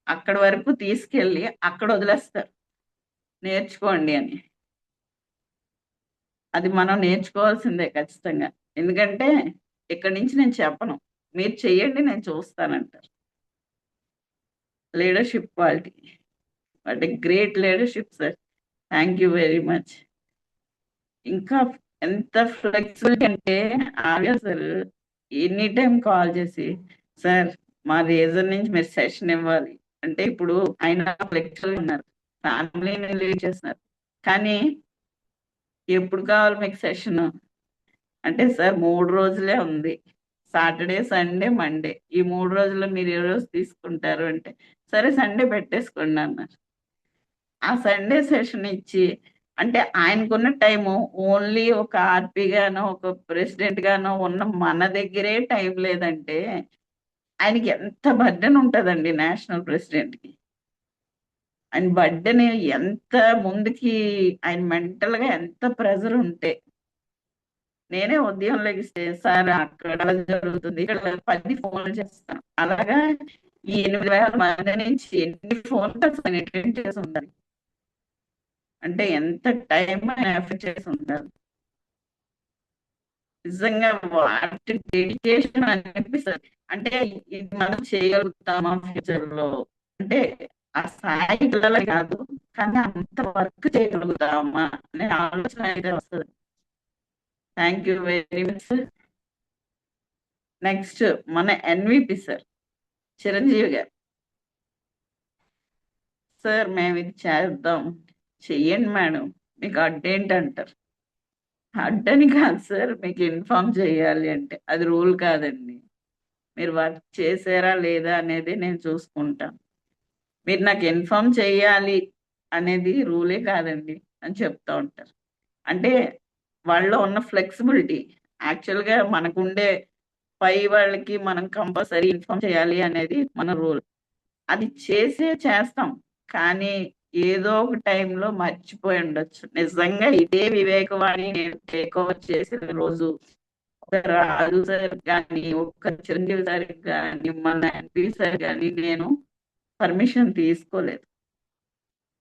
అక్కడి వరకు తీసుకెళ్ళి అక్కడ వదిలేస్తారు. నేర్చుకోండి అని. అది మనం నేర్చుకోవాల్సిందే ఖచ్చితంగా. ఎందుకంటే ఇక్కడి నుంచి నేను చెప్పను, మీరు చెయ్యండి నేను చూస్తానంటారు. Leadership quality, what a great leadership sir. Thank you very much. ఇంకా ఎంత ఫ్లెక్సిబిలిటీ అంటే Arya sir any time call చేసి, సార్ మా రీజన్ నుంచి మీరు సెషన్ ఇవ్వాలి అంటే, ఇప్పుడు ఆయన ఫ్లెక్సిబుల్ ఉన్నారు, ఫ్యామిలీని లీడ్ చేస్తున్నారు, కానీ ఎప్పుడు కావాలి మీకు సెషన్ అంటే, సార్ 3 రోజులే ఉంది, సాటర్డే సండే మండే, ఈ 3 రోజుల్లో మీరు ఏ రోజు తీసుకుంటారు అంటే, సరే సండే పెట్టేసుకోండి అన్నారు. ఆ సండే సెషన్ ఇచ్చి, అంటే ఆయనకున్న టైము ఓన్లీ ఒక ఆర్పి గానో ఒక ప్రెసిడెంట్ గానో ఉన్న మన దగ్గరే టైం లేదంటే ఆయనకి ఎంత బర్డెన్ ఉంటుందండి నేషనల్ ప్రెసిడెంట్ కి. ఆయన బర్డెన్ ఎంత ముందుకి, ఆయన మెంటల్ గా ఎంత ప్రెజర్ ఉంటే. నేనే ఉదయం లెగిస్తే సార్ అక్కడ జరుగుతుంది, ఇక్కడ 10 ఫోన్లు చేస్తాను. అలాగా ఈ 8,000 మంది నుంచి ఎన్ని ఫోన్ కాల్స్ ఆయన అటెండ్ చేసి ఉండాలి అంటే ఎంత టైం ఆయన ఎఫెక్ట్ చేసి ఉంటారు. నిజంగా వాటి డెడికేషన్ అనిపిస్తుంది. అంటే ఇది మనం చేయగలుగుతామా ఫ్యూచర్ లో అంటే, ఆ స్థాయికి వెళ్ళాలి కాదు, కానీ అంత వర్క్ చేయగలుగుతామా అనే ఆలోచన అయితే వస్తుంది. Thank you very much sir. Next మన ఎన్విపి సార్, చిరంజీవి గారు. సార్ మేము ఇది చేద్దాం, చెయ్యండి మేడం, మీకు అడ్డేంటంటారు. అడ్డని కాదు సార్, మీకు ఇన్ఫార్మ్ చేయాలి అంటే అది రూల్ కాదండి. మీరు వర్క్ చేసారా లేదా అనేది నేను చూసుకుంటాను, మీరు నాకు ఇన్ఫార్మ్ చేయాలి అనేది రూలే కాదండి అని చెప్తా ఉంటారు. అంటే వాళ్ళలో ఉన్న ఫ్లెక్సిబిలిటీ, యాక్చువల్గా మనకుండే పై వాళ్ళకి మనం కంపల్సరీ ఇన్ఫార్మ్ చేయాలి అనేది మన రూల్. అది చేస్తాం, కానీ ఏదో ఒక టైంలో మర్చిపోయి ఉండొచ్చు. నిజంగా ఇదే వివేకవాణి నేను టేక్ ఓవర్ చేసిన రోజు ఒక రాజు సార్ కానీ, ఒక చిరంజీవి సార్ కానీ, మన ఎన్పి సార్ కానీ నేను పర్మిషన్ తీసుకోలేదు.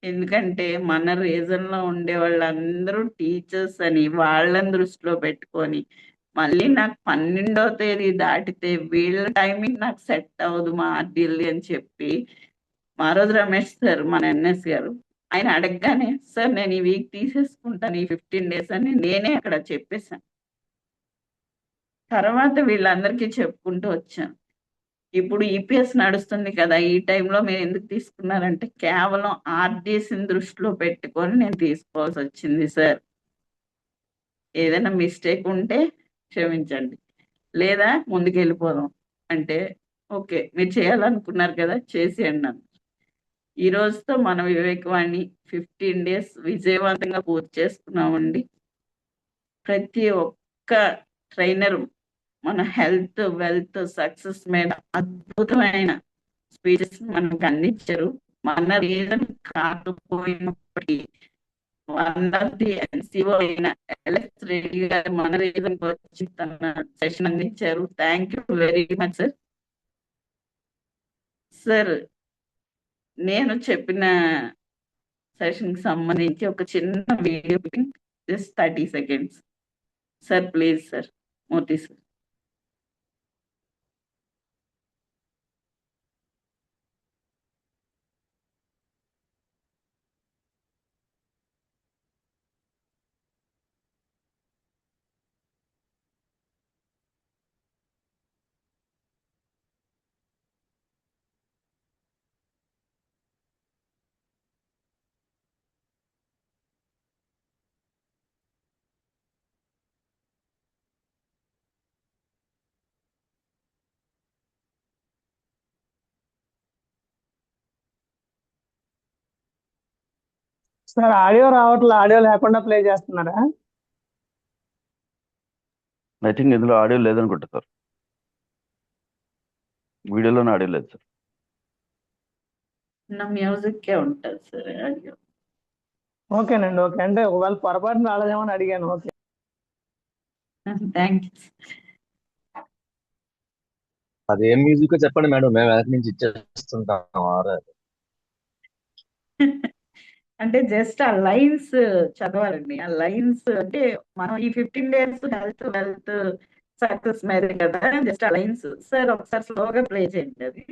ఎందుకంటే మన రీజన్ లో ఉండే వాళ్ళందరూ టీచర్స్ అని వాళ్ళని దృష్టిలో పెట్టుకొని, మళ్ళీ నాకు 12వ తేదీ దాటితే వీళ్ళ టైమింగ్ నాకు సెట్ అవ్వదు మా ఆర్డీఎల్ని అని చెప్పి, మా రోజు రమేష్ సార్ మన ఎన్ఎస్ గారు ఆయన అడగగానే, సార్ నేను ఈ వీక్ తీసేసుకుంటాను ఈ 15 days అని నేనే అక్కడ చెప్పేశాను. తర్వాత వీళ్ళందరికీ చెప్పుకుంటూ వచ్చాను. ఇప్పుడు ఈపీఎస్ నడుస్తుంది కదా, ఈ టైంలో మీరు ఎందుకు తీసుకున్నారంటే కేవలం ఆర్డీసీని దృష్టిలో పెట్టుకొని నేను తీసుకోవాల్సి వచ్చింది సార్. ఏదైనా మిస్టేక్ ఉంటే క్షమించండి, లేదా ముందుకు వెళ్ళిపోదాం అంటే, ఓకే మీరు చేయాలనుకున్నారు కదా చేసేయండి అన్న. ఈ రోజుతో మన వివేకవాణి 15 days విజయవంతంగా పూర్తి చేసుకున్నామండి. ప్రతి ఒక్క ట్రైనర్ మన హెల్త్ వెల్త్ సక్సెస్ మీద అద్భుతమైన స్పీచెస్ మనకు అందించారు. మన రీజన్ కాకపోయినప్పటికీ వన్ ఆఫ్ ది ఎన్సిఓ అయిన ఎల్ఎస్ రెడ్డి గారు మన రీజన్ వచ్చి తన సెషన్ అందించారు. Thank you very much sir. Sir నేను చెప్పిన సెషన్ కి సంబంధించి ఒక చిన్న video just 30 seconds sir, please sir. Murthy sir. Sir audio రావట్లే, ఆడియో లేకుండా ప్లే చేస్తున్నారా? ఐ థింక్ ఇందులో ఆడియో లేదనుకుంటా సార్, వీడియోలోనే ఆడియో లేదు సార్. నా మ్యూజిక్ ఉంటుంది సార్ ఆడియో. ఓకేనండి, ఓకే. అంటే ఒకవేళ పొరపాటున రాలేదేమో అని అడిగాను. ఓకే. Thank you. అది ఏం మ్యూజిక్ చెప్పండి మేడం, మేము వెనక నుంచి ఇచ్చేస్తుంటాం. అంటే జస్ట్ ఆ లైన్స్ చదవాలండి. ఆ లైన్స్ అంటే మనం ఈ 15 డేస్ హెల్త్ వెల్త్ సక్సెస్ మీద కదా, జస్ట్ ఆ లైన్స్ సార్ ఒకసారి స్లోగా ప్లే చేయండి అది.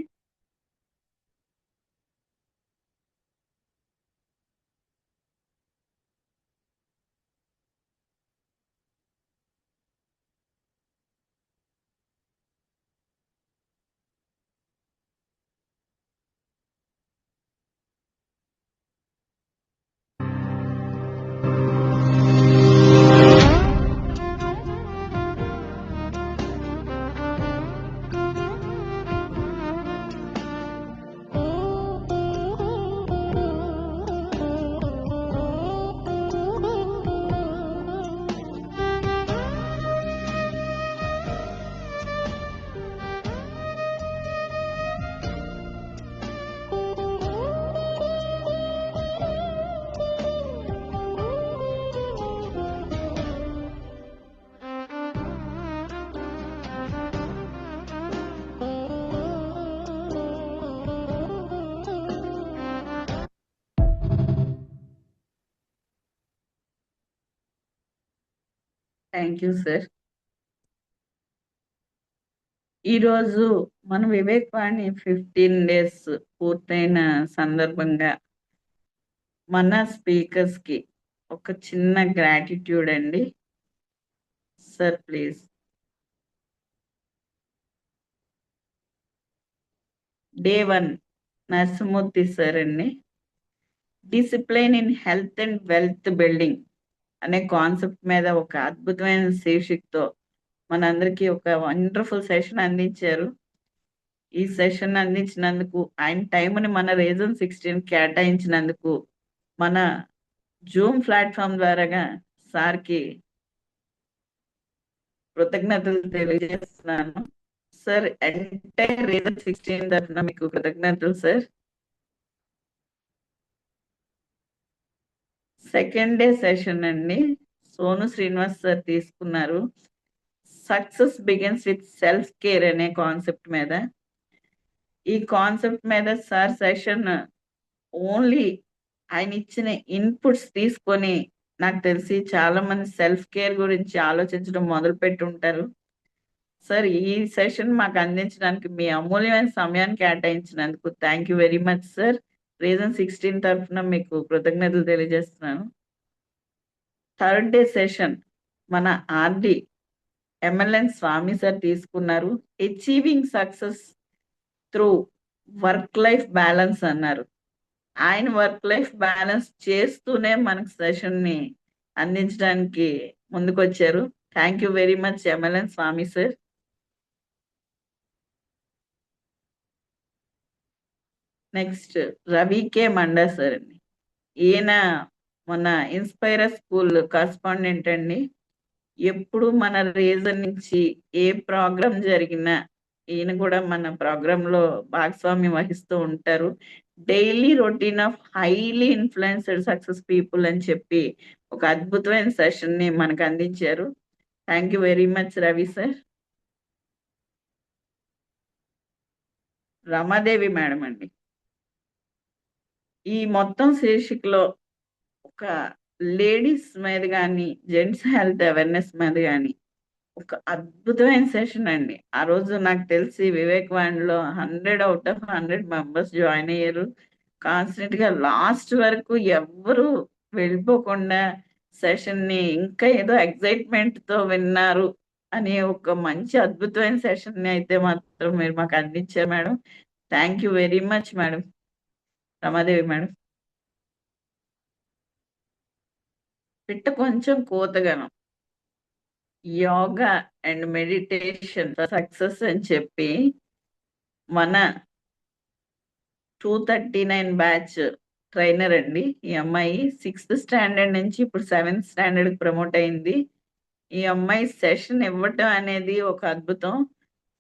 Thank you sir. ఈరోజు మన వివేక్ వాణి 15 డేస్ పూర్తయిన సందర్భంగా మన స్పీకర్స్ కి ఒక చిన్న గ్రాటిట్యూడ్ అండి. Sir please. Day 1 Narasimhamurthy sir అండి. Discipline in health and wealth building అనే కాన్సెప్ట్ మీద ఒక అద్భుతమైన శీర్షికతో మనందరికీ ఒక వండర్ఫుల్ సెషన్ అందించారు. ఈ సెషన్ అందించినందుకు, ఆయన టైంని మన రీజన్ 16 కేటాయించినందుకు మన జూమ్ ప్లాట్ఫామ్ ద్వారాగా సార్కి కృతజ్ఞతలు తెలియజేస్తున్నాను. సార్ ఎంటైర్ రీజన్ 16 తరఫున మీకు కృతజ్ఞతలు సార్. సెకండ్ డే సెషన్ అండి, సోను శ్రీనివాస్ సార్ తీసుకున్నారు. Success begins with self care అనే కాన్సెప్ట్ మీద. ఈ కాన్సెప్ట్ మీద సార్ సెషన్ ఓన్లీ ఆయన ఇచ్చిన ఇన్పుట్స్ తీసుకొని నాకు తెలిసి చాలా మంది సెల్ఫ్ కేర్ గురించి ఆలోచించడం మొదలు పెట్టి ఉంటారు. సార్ ఈ సెషన్ మాకు అందించడానికి మీ అమూల్యమైన సమయాన్ని కేటాయించినందుకు thank you very much sir. Region 16 తరఫున మీకు కృతజ్ఞతలు తెలియజేస్తున్నాను. థర్డ్ డే సెషన్ మన ఆర్డి ఎంఎల్ఎన్ స్వామి సార్ తీసుకున్నారు. Achieving success through work life balance అన్నారు. ఆయన వర్క్ లైఫ్ బ్యాలెన్స్ చేస్తూనే మనకు సెషన్ ని అందించడానికి ముందుకొచ్చారు. Thank you very much MLN Swamy sir. Next Ravi K Manda sir అండి. ఈయన మన ఇన్స్పైర్ స్కూల్ కరస్పాండెంట్ అండి. ఎప్పుడు మన రీజన్ నుంచి ఏ ప్రోగ్రామ్ జరిగినా ఈయన కూడా మన ప్రోగ్రామ్ లో భాగస్వామ్యం వహిస్తూ ఉంటారు. Daily routine of highly influenced success people అని చెప్పి ఒక అద్భుతమైన సెషన్ ని మనకు అందించారు. Thank you very much Ravi sir. Ramadevi madam అండి, ఈ మొత్తం శీర్షికలో ఒక లేడీస్ మీద కానీ జెంట్స్ హెల్త్ అవేర్నెస్ మీద కానీ ఒక అద్భుతమైన సెషన్ అండి. ఆ రోజు నాకు తెలిసి వివేక్ వాణిలో 100 out of 100 మెంబర్స్ జాయిన్ అయ్యారు. కాన్స్టెంట్ గా లాస్ట్ వరకు ఎవ్వరు వెళ్ళిపోకుండా సెషన్ ని ఇంకా ఏదో ఎక్సైట్మెంట్ తో విన్నారు అనే ఒక మంచి అద్భుతమైన సెషన్ ని అయితే మాత్రం మీరు మాకు అందించారు madam. Thank you very much madam. Ramadevi madam. పిట్ట కొంచెం కోతగనం, యోగా అండ్ మెడిటేషన్ సక్సెస్ అని చెప్పి మన 239 బ్యాచ్ ట్రైనర్ అండి. ఈ అమ్మాయి 6th స్టాండర్డ్ నుంచి ఇప్పుడు 7th స్టాండర్డ్ ప్రమోట్ అయింది. ఈ అమ్మాయి సెషన్ ఇవ్వటం అనేది ఒక అద్భుతం.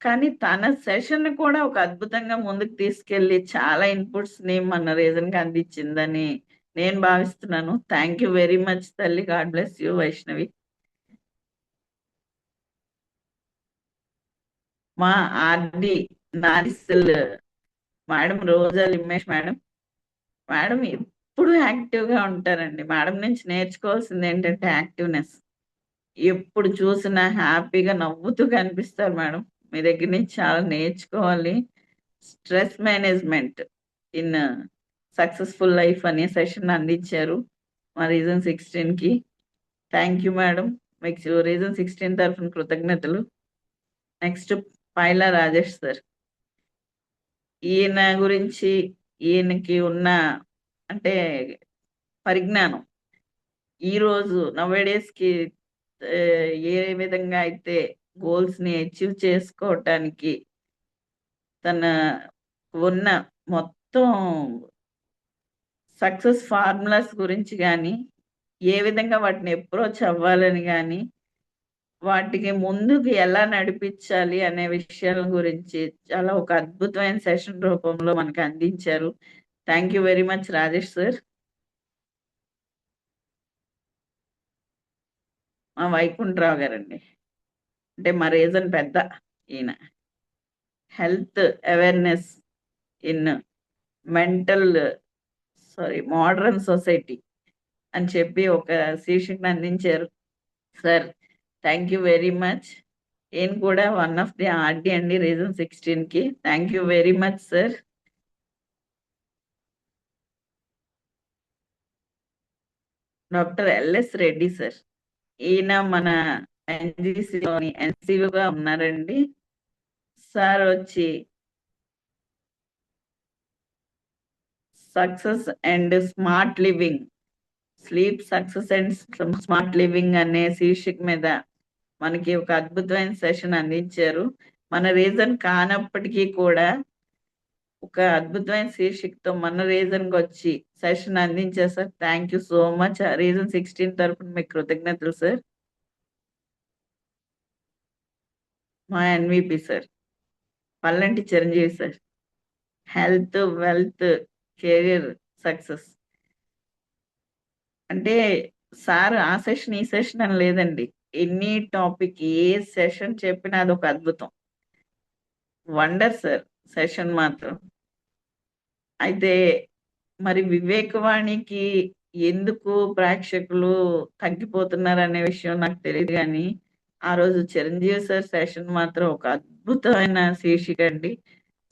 కానీ తన సెషన్ కూడా ఒక అద్భుతంగా ముందుకు తీసుకెళ్లి చాలా ఇన్పుట్స్ ని మన రీజన్ కి అందించిందని నేను భావిస్తున్నాను. థ్యాంక్ యూ వెరీ మచ్ తల్లి. God bless you Vaishnavi. మా ఆర్డి నారిసల్ మేడం, రోజా లిమ్మేష్ మేడం. మేడం ఎప్పుడు ఎప్పుడు యాక్టివ్ గా ఉంటారండి. మేడం నుంచి నేర్చుకోవాల్సింది ఏంటంటే యాక్టివ్నెస్. ఎప్పుడు చూసినా హ్యాపీగా నవ్వుతూ కనిపిస్తారు మేడం. మీ దగ్గర నుంచి చాలా నేర్చుకోవాలి. Stress management in successful life అనే సెషన్ అందించారు మా రీజన్ 16 కి. Thank you madam. మీకు రీజన్ 16 తరఫున కృతజ్ఞతలు. నెక్స్ట్ పైలా రాజేష్ సార్. ఈయన గురించి ఈయనకి ఉన్న అంటే పరిజ్ఞానం ఈ రోజు నవేడేస్ కి ఏ విధంగా అయితే గోల్స్ ని అచీవ్ చేసుకోవటానికి తన ఉన్న మొత్తం సక్సెస్ ఫార్ములాస్ గురించి కానీ ఏ విధంగా వాటిని అప్రోచ్ అవ్వాలని కానీ వాటికి ముందుకు ఎలా నడిపించాలి అనే విషయాల గురించి చాలా ఒక అద్భుతమైన సెషన్ రూపంలో మనకు అందించారు. Thank you very much Rajesh sir. మా వైకుంఠరావు గారండి, అంటే మా రీజన్ పెద్ద ఈయన. Health awareness in mental modern society అని చెప్పి ఒక శీర్షికను అందించారు sir. Thank you very much. ఈయన కూడా వన్ ఆఫ్ ది ఆర్డి అండి రీజన్ 16 కి. Thank you very much sir. Doctor LS Reddy sir. ఈయన మన ఎన్జిసిలోని ఎన్సిఓగా ఉన్నారండి. సార్ వచ్చి success and smart living, sleep success and smart living అనే శీర్షిక మీద మనకి ఒక అద్భుతమైన సెషన్ అందించారు. మన రీజన్ కానప్పటికీ కూడా ఒక అద్భుతమైన శీర్షికతో మన రీజన్ కి వచ్చి సెషన్ అందించారు sir. Thank you so much. Reason 16 తరఫున మీకు కృతజ్ఞతలు సార్. మా NVP sir Pallanti Chiranjeevi sir. Health, wealth, career success అంటే సార్ ఆ సెషన్ ఈ సెషన్ అని లేదండి. ఎనీ టాపిక్ ఏ సెషన్ చెప్పినా అదొక అద్భుతం. వండర్ సార్ సెషన్ మాత్రం. అయితే మరి వివేకవాణికి ఎందుకు ప్రేక్షకులు తగ్గిపోతున్నారు అనే విషయం నాకు తెలియదు కానీ ఆ రోజు చిరంజీవి సార్ సెషన్ మాత్రం ఒక అద్భుతమైన శీర్షిక అండి.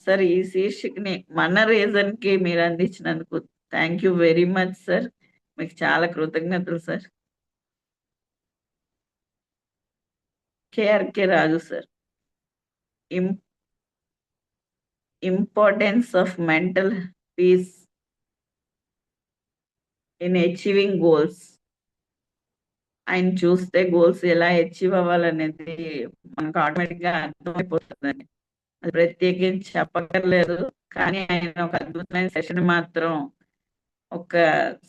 సార్ ఈ శీర్షికని మన రీజన్ కి మీరు అందించినందుకు thank you very much sir. మీకు చాలా కృతజ్ఞతలు sir. KRK Raju sir. Importance of mental peace in achieving goals. ఆయన చూస్తే గోల్స్ ఎలా అచీవ్ అవ్వాలనేది మనకు ఆటోమేటిక్ గా అర్థమైపోతుందండి. అది ప్రత్యేకించి చెప్పక్కర్లేదు. కానీ ఆయన ఒక అద్భుతమైన సెషన్ మాత్రం ఒక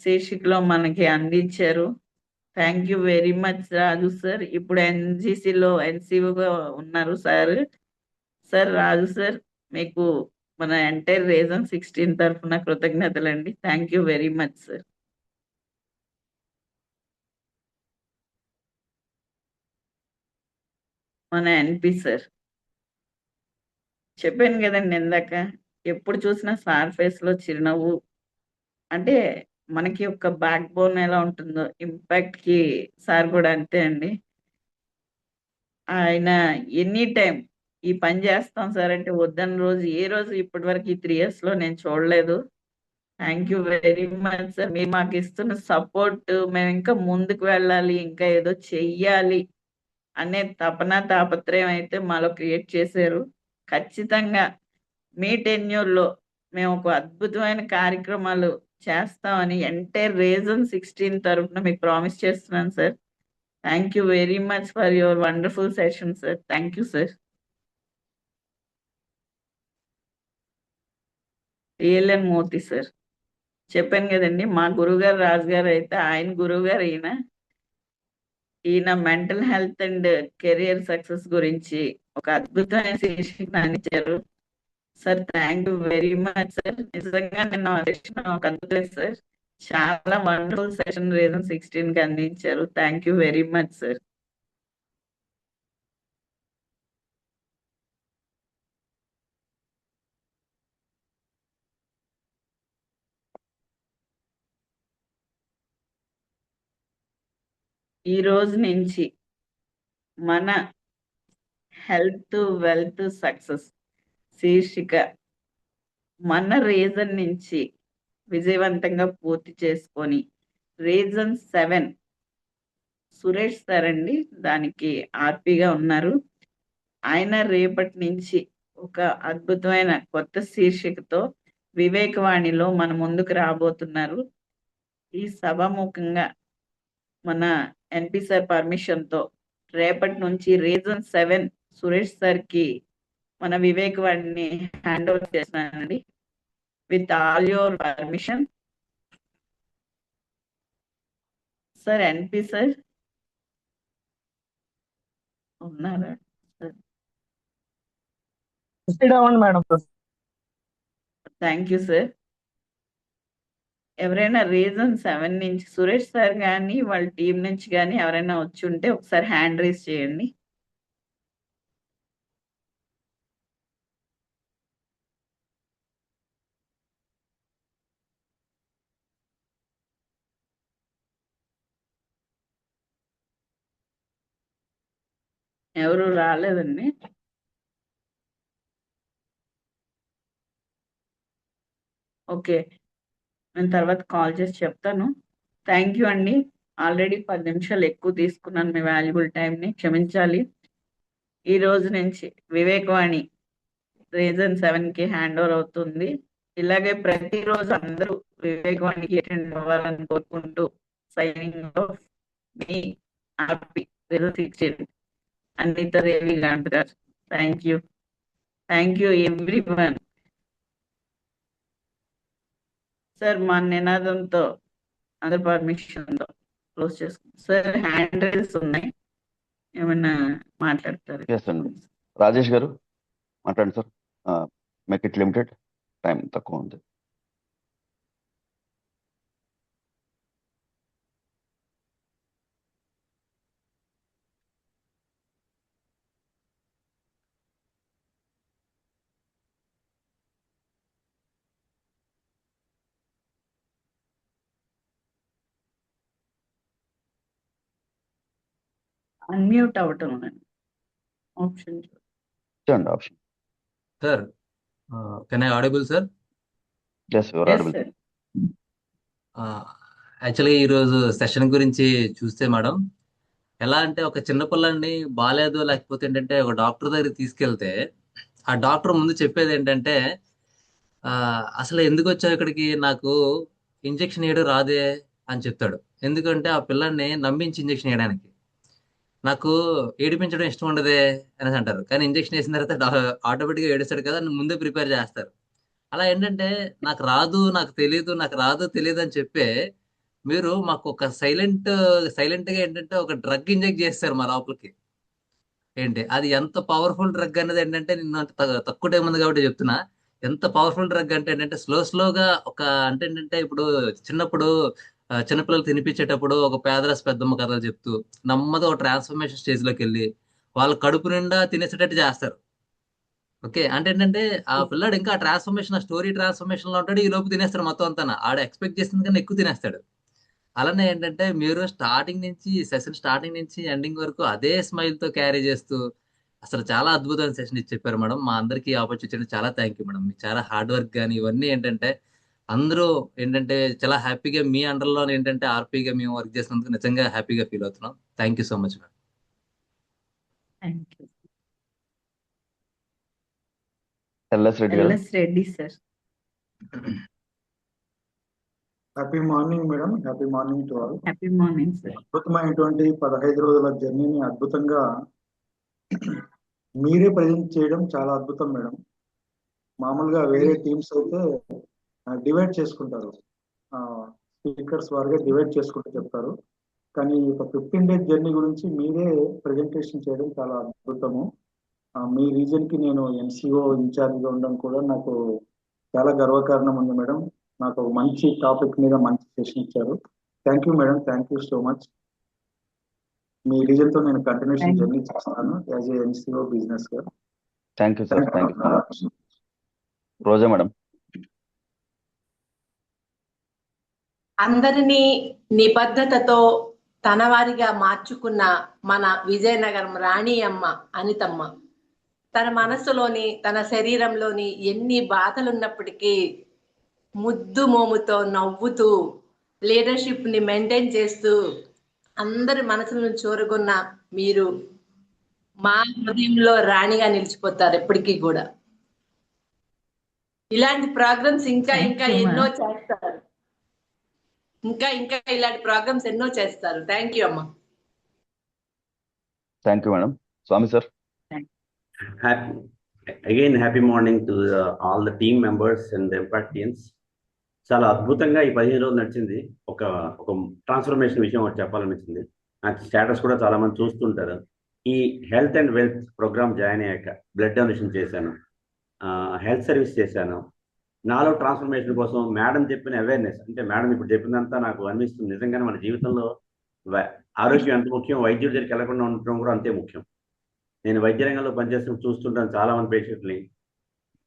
శీర్షికలో మనకి అందించారు. Thank you very much Raju sir. ఇప్పుడు ఎన్జిసిలో ఎన్సిఓగా ఉన్నారు సార్. సార్ రాజు సార్ మీకు మన ఎంటైర్ రీజన్ 16 తరఫున కృతజ్ఞతలండి. Thank you very much sir. మన ఎన్పి సార్. చెప్పాను కదండి ఇందాక, ఎప్పుడు చూసినా సార్ ఫేస్ లో చిరునవ్వు. అంటే మనకి ఒక బ్యాక్ బోన్ ఎలా ఉంటుందో ఇంపాక్ట్ కి సార్ కూడా అంతే అండి. ఆయన ఎనీ టైం ఈ పని చేస్తాం సార్ అంటే వద్దన్న రోజు ఏ రోజు ఇప్పటి వరకు ఈ 3 years లో నేను చూడలేదు. Thank you very much sir. మీరు మాకు ఇస్తున్న సపోర్ట్, మేము ఇంకా ముందుకు వెళ్ళాలి, ఇంకా ఏదో చెయ్యాలి అనే తపన తాపత్రయం అయితే మాలో క్రియేట్ చేశారు. ఖచ్చితంగా మీ టెన్యూర్లో మేము ఒక అద్భుతమైన కార్యక్రమాలు చేస్తామని ఎంటైర్ రీజన్ 16 తరఫున మీకు ప్రామిస్ చేస్తున్నాను sir. Thank you very much for your wonderful session sir. Thank you sir. TLN Murthy sir. చెప్పాను కదండి, మా గురువుగారు రాజుగారు అయితే ఆయన గురువుగారు ఈయన mental health and career success గురించి ఒక అద్భుతమైన శీర్షికను అందించారు sir. Thank you very much sir. నిజంగా నిన్న సెషన్ ఒక అద్భుతం సార్. చాలా వండర్ఫుల్ సెషన్ రీజన్ 16 కి అందించారు. Thank you very much sir. ఈ రోజు నుంచి మన హెల్త్ వెల్త్ సక్సెస్ శీర్షిక మన రీజన్ నుంచి విజయవంతంగా పూర్తి చేసుకొని రీజన్ 7 సురేష్ సార్ అండి దానికి ఆర్పీగా ఉన్నారు. ఆయన రేపటి నుంచి ఒక అద్భుతమైన కొత్త శీర్షికతో వివేకవాణిలో మన ముందుకు రాబోతున్నారు. ఈ సభాముఖంగా మన ఎన్పి సార్ పర్మిషన్ తో రేపటి నుంచి రీజన్ 7 సురేష్ సార్ కి మన వివేకవాణిని హ్యాండ్ ఓవర్ చేస్తున్నానండి. With all your permission sir. NP sir ఉన్నారా? ప్రొసీడ్ అవ్వండి మేడం. Thank you sir. ఎవరైనా రీజన్ 7 నుంచి సురేష్ సార్ కానీ వాళ్ళ టీం నుంచి కానీ ఎవరైనా వచ్చి ఉంటే ఒకసారి హ్యాండ్ రైజ్ చేయండి. ఎవరు రాలేదండి. ఓకే, నేను తర్వాత కాల్ చేసి చెప్తాను. థ్యాంక్ యూ అండి. ఆల్రెడీ 10 నిమిషాలు ఎక్కువ తీసుకున్నాను మీ వాల్యుబుల్ టైంని, క్షమించాలి. ఈ రోజు నుంచి వివేకవాణి రీజన్ 7కి హ్యాండ్ ఓవర్ అవుతుంది. ఇలాగే ప్రతిరోజు అందరూ వివేకవాణికి అటెండ్ అవ్వాలని కోరుకుంటూ సైనింగ్ ఆఫ్ మీ RP region 16 Anitadevi Gandhi garu. Thank you everyone. Sir మా నినాదంతో అందరి పర్మిషన్తో క్లోజ్ చేసుకుంటాం సార్. హ్యాండ్ రైల్స్ ఉన్నాయి, ఏమన్నా మాట్లాడతారు? ఎస్ అండి. రాజేష్ గారు మాట్లాడండి sir. Make it limited, time తక్కువ ఉంది. అన్మ్యూట్ అవటం ఆప్షన్ చూడండి option. Sir can I audible sir? Yes your audible. యాక్చువల్గా ఈరోజు సెషన్ గురించి చూస్తే మేడం, ఎలా అంటే ఒక చిన్న పిల్లాన్ని బాగాలేదు లేకపోతే ఏంటంటే ఒక డాక్టర్ దగ్గరికి తీసుకెళ్తే ఆ డాక్టర్ ముందు చెప్పేది ఏంటంటే అసలు ఎందుకు వచ్చావు ఇక్కడికి, నాకు ఇంజెక్షన్ వేయడం రాదే అని చెప్తాడు. ఎందుకంటే ఆ పిల్లాన్ని నమ్మించి ఇంజెక్షన్ వేయడానికి. నాకు ఏడిపించడం ఇష్టం ఉండదే అనేసి అంటారు, కానీ ఇంజెక్షన్ వేసిన తర్వాత ఆటోమేటిక్గా ఏడుస్తాడు కదా అని ముందే ప్రిపేర్ చేస్తారు. అలా ఏంటంటే నాకు రాదు, నాకు తెలియదు, నాకు రాదు తెలియదు అని చెప్పే మీరు మాకు ఒక సైలెంట్ గా ఏంటంటే ఒక డ్రగ్ ఇంజెక్ట్ చేస్తారు మా లోపలికి. ఏంటి అది ఎంత పవర్ఫుల్ డ్రగ్ అనేది ఏంటంటే నిన్న తక్కువ టైం ఉంది కాబట్టి చెప్తున్నా. ఎంత పవర్ఫుల్ డ్రగ్ అంటే ఏంటంటే స్లోగా ఒక అంటే ఏంటంటే ఇప్పుడు చిన్నపిల్లలు తినిపించేటప్పుడు ఒక పేదరాశి పెద్దమ్మ కథలు చెప్తూ నెమ్మది ఒక ట్రాన్స్ఫర్మేషన్ స్టేజ్ లోకి వెళ్ళి వాళ్ళ కడుపు నిండా తినేసేటట్టు చేస్తారు. ఓకే, అంటే ఏంటంటే ఆ పిల్లాడు ఇంకా ట్రాన్స్ఫర్మేషన్ స్టోరీ ట్రాన్స్ఫర్మేషన్ లో ఉంటాడు, ఈ లోపు తినేస్తాడు మొత్తం అంతా. ఆడ ఎక్స్పెక్ట్ చేసిన కన్నా ఎక్కువ తినేస్తాడు. అలానే ఏంటంటే మీరు సెషన్ స్టార్టింగ్ నుంచి ఎండింగ్ వరకు అదే స్మైల్ తో క్యారీ చేస్తూ అసలు చాలా అద్భుతమైన సెషన్ ఇచ్చి చెప్పారు మేడం. మా అందరికీ ఆపర్చునిటీ చాలా థ్యాంక్ యూ మేడం. మీకు చాలా హార్డ్ వర్క్ కానీ ఇవన్నీ ఏంటంటే అందరూ ఏంటంటే చాలా హ్యాపీగా మీ అండర్లో ఏంటంటే ఆర్పీగా మేము వర్క్ చేసినందుకు నిజంగా హ్యాపీగా ఫీల్ అవుతున్నాం. Thank you so much madam. Thank you. LS Reddy garu. Reddy sir. Happy morning madam. Happy morning to all. Happy morning sir. అద్భుతమైనటువంటి 15 రోజుల జర్నీని అద్భుతంగా మీరే ప్రజెంట్ చేయడం చాలా అద్భుతం మేడం. మామూలుగా వేరే టీమ్స్ అయితే డివైడ్ చేసుకుంటారు, స్పీకర్స్ వారిగా డివైడ్ చేసుకుంటూ చెప్తారు. కానీ ఒక 15 డేస్ జర్నీ గురించి మీరే ప్రజెంటేషన్ చేయడం చాలా అద్భుతము. మీ రీజన్ కి నేను ఎన్సిఓ ఇన్ఛార్జ్గా ఉండడం కూడా నాకు చాలా గర్వకారణం ఉంది మేడం. నాకు ఒక మంచి టాపిక్ మీద మంచి సెషన్ ఇచ్చారు. Thank you madam, thank you so much. Me reason తో నేను కంటిన్యూషన్ జర్నీ చేస్తాను యాజ్ ఏ ఎన్సిఓ బిజినెస్ గా. Thank you sir. Thank you so much. Roja madam. అందరినీ నిబద్ధతతో తన వారిగా మార్చుకున్న మన విజయనగరం రాణి అమ్మ అనితమ్మ తన మనసులోని తన శరీరంలోని ఎన్ని బాధలున్నప్పటికీ ముద్దు మోముతో నవ్వుతూ లీడర్షిప్ ని మెయింటైన్ చేస్తూ అందరి మనసులను చూరగొన్న మీరు మా హృదయంలో రాణిగా నిలిచిపోతారు ఎప్పటికీ కూడా. ఇలాంటి ప్రోగ్రామ్స్ ఇంకా ఇంకా ఎన్నో చేస్తారు, ఇంకా ఇంకా ఇలాంటి ప్రోగ్రామ్స్ ఎన్నో చేస్తారు. థ్యాంక్ యూ అమ్మా. Thank you madam. Swami sir. Happy morning to all the team members and impact teams. చాలా అద్భుతంగా ఈ 15 రోజులు నడిచింది. ఒక ఒక ట్రాన్స్ఫర్మేషన్ విషయం ఒకటి చెప్పాలనిపించింది. నాకు స్టేటస్ కూడా చాలా మంది చూస్తుంటారు. ఈ health and wealth programme join అయ్యాక బ్లడ్ డొనేషన్ చేశాను, హెల్త్ సర్వీస్ చేశాను. నాలో ట్రాన్స్ఫర్మేషన్ కోసం మేడం చెప్పిన అవేర్నెస్, అంటే మేడం ఇప్పుడు చెప్పినంతా నాకు అనిపిస్తుంది నిజంగానే మన జీవితంలో ఆరోగ్యం ఎంత ముఖ్యం, వైద్యుడి దగ్గరికి వెళ్లకుండా ఉండటం కూడా అంతే ముఖ్యం. నేను వైద్య రంగంలో పనిచేస్తూ చూస్తుంటాను చాలా మంది పేషెంట్ని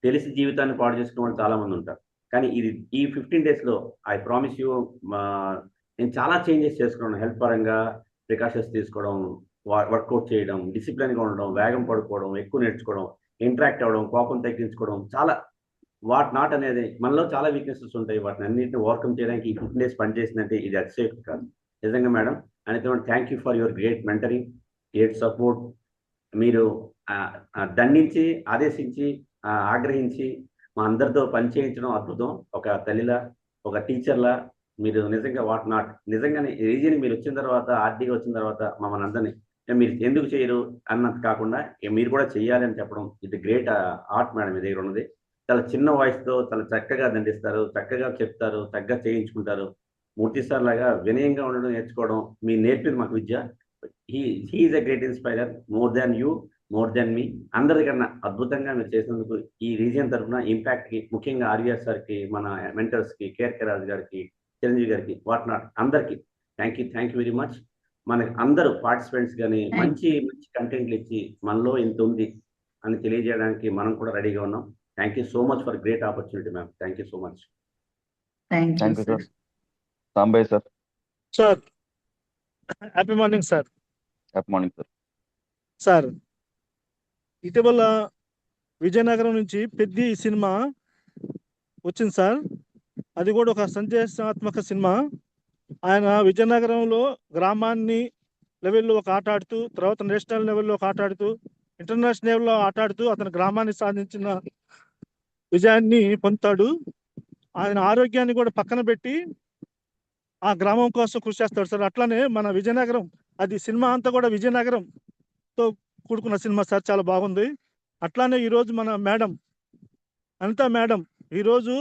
తెలిసి జీవితాన్ని పాడు చేసుకునే వాళ్ళు చాలా మంది ఉంటారు. కానీ ఈ 15 డేస్లో ఐ ప్రామిస్ యూ నేను చాలా చేంజెస్ చేసుకున్నాను. హెల్త్ పరంగా ప్రికాషన్స్ తీసుకోవడం, వర్కౌట్ చేయడం, డిసిప్లిన్గా ఉండడం, వేగం పడుకోవడం, ఎక్కువ నేర్చుకోవడం, ఇంటరాక్ట్ అవ్వడం, కోపం తగ్గించుకోవడం, చాలా వాట్ నాట్ అనేది మనలో చాలా వీక్నెసెస్ ఉంటాయి. వాటిని అన్నింటిని ఓవర్కమ్ చేయడానికి ఈ 15 డేస్ పనిచేసిందంటే ఇది అతిశయోక్తి కాదు నిజంగా madam. Anita thank you for your great mentoring, great support. మీరు దండించి ఆదేశించి ఆగ్రహించి మా అందరితో పనిచేయించడం అద్భుతం. ఒక తల్లిలా, ఒక టీచర్లా మీరు నిజంగా వాట్ నాట్ నిజంగానే రీజియన్ మీరు వచ్చిన తర్వాత, ఆర్డీగా వచ్చిన తర్వాత మమ్మల్ని అందరినీ మీరు ఎందుకు చేయరు అన్నది కాకుండా మీరు కూడా చెయ్యాలి అని చెప్పడం ఇది గ్రేట్ ఆర్ట్ మేడం. మీ దగ్గర ఉన్నది చాలా చిన్న వాయిస్తో చాలా చక్కగా దండిస్తారు, చక్కగా చెప్తారు, చక్కగా చేయించుకుంటారు. మూర్తి సార్ లాగా వినయంగా ఉండడం నేర్చుకోవడం మీ నేర్పింది మాకు విద్య. He's a great inspirer, more than you, more than me. అందరికన్నా అద్భుతంగా మీరు చేసినందుకు ఈ రీజియన్ తరఫున ఇంపాక్ట్కి, ముఖ్యంగా ఆర్వీఆర్ సార్కి, మన మెంటర్స్కి, కేఆర్ రాజు గారికి, చిరంజీవి గారికి, వాట్ నాట్ అందరికీ థ్యాంక్ యూ వెరీ మచ్. మనకి అందరూ పార్టిసిపెంట్స్ కానీ మంచి మంచి కంటెంట్లు ఇచ్చి మనలో ఇంత ఉంది అని తెలియజేయడానికి మనం కూడా రెడీగా ఉన్నాం. Thank you so much for great opportunity ma'am. Thank you so much. Thank you sir. Sambaiah sir. Sir happy morning sir. Happy morning sir. Sir ఇటీవల విజయనగరం నుంచి పెద్ది సినిమా వచ్చింది సార్. అది కూడా ఒక సందేశాత్మక సినిమా. ఆయన విజయనగరంలో గ్రామాన్ని లెవెల్లో ఒక ఆట ఆడుతూ, తర్వాత నేషనల్ లెవెల్లో ఒక ఆట ఆడుతూ, ఇంటర్నేషనల్ లెవెల్లో ఆట ఆడుతూ అతని గ్రామాన్ని సాధించిన విజయాన్ని పొందుతాడు. ఆయన ఆరోగ్యాన్ని కూడా పక్కన పెట్టి ఆ గ్రామం కోసం కృషి చేస్తాడు సార్. అట్లానే మన విజయనగరం, అది సినిమా అంతా కూడా విజయనగరంతో కూడుకున్న సినిమా సార్, చాలా బాగుంది. అట్లానే ఈరోజు మన మేడం అనిత మేడం ఈరోజు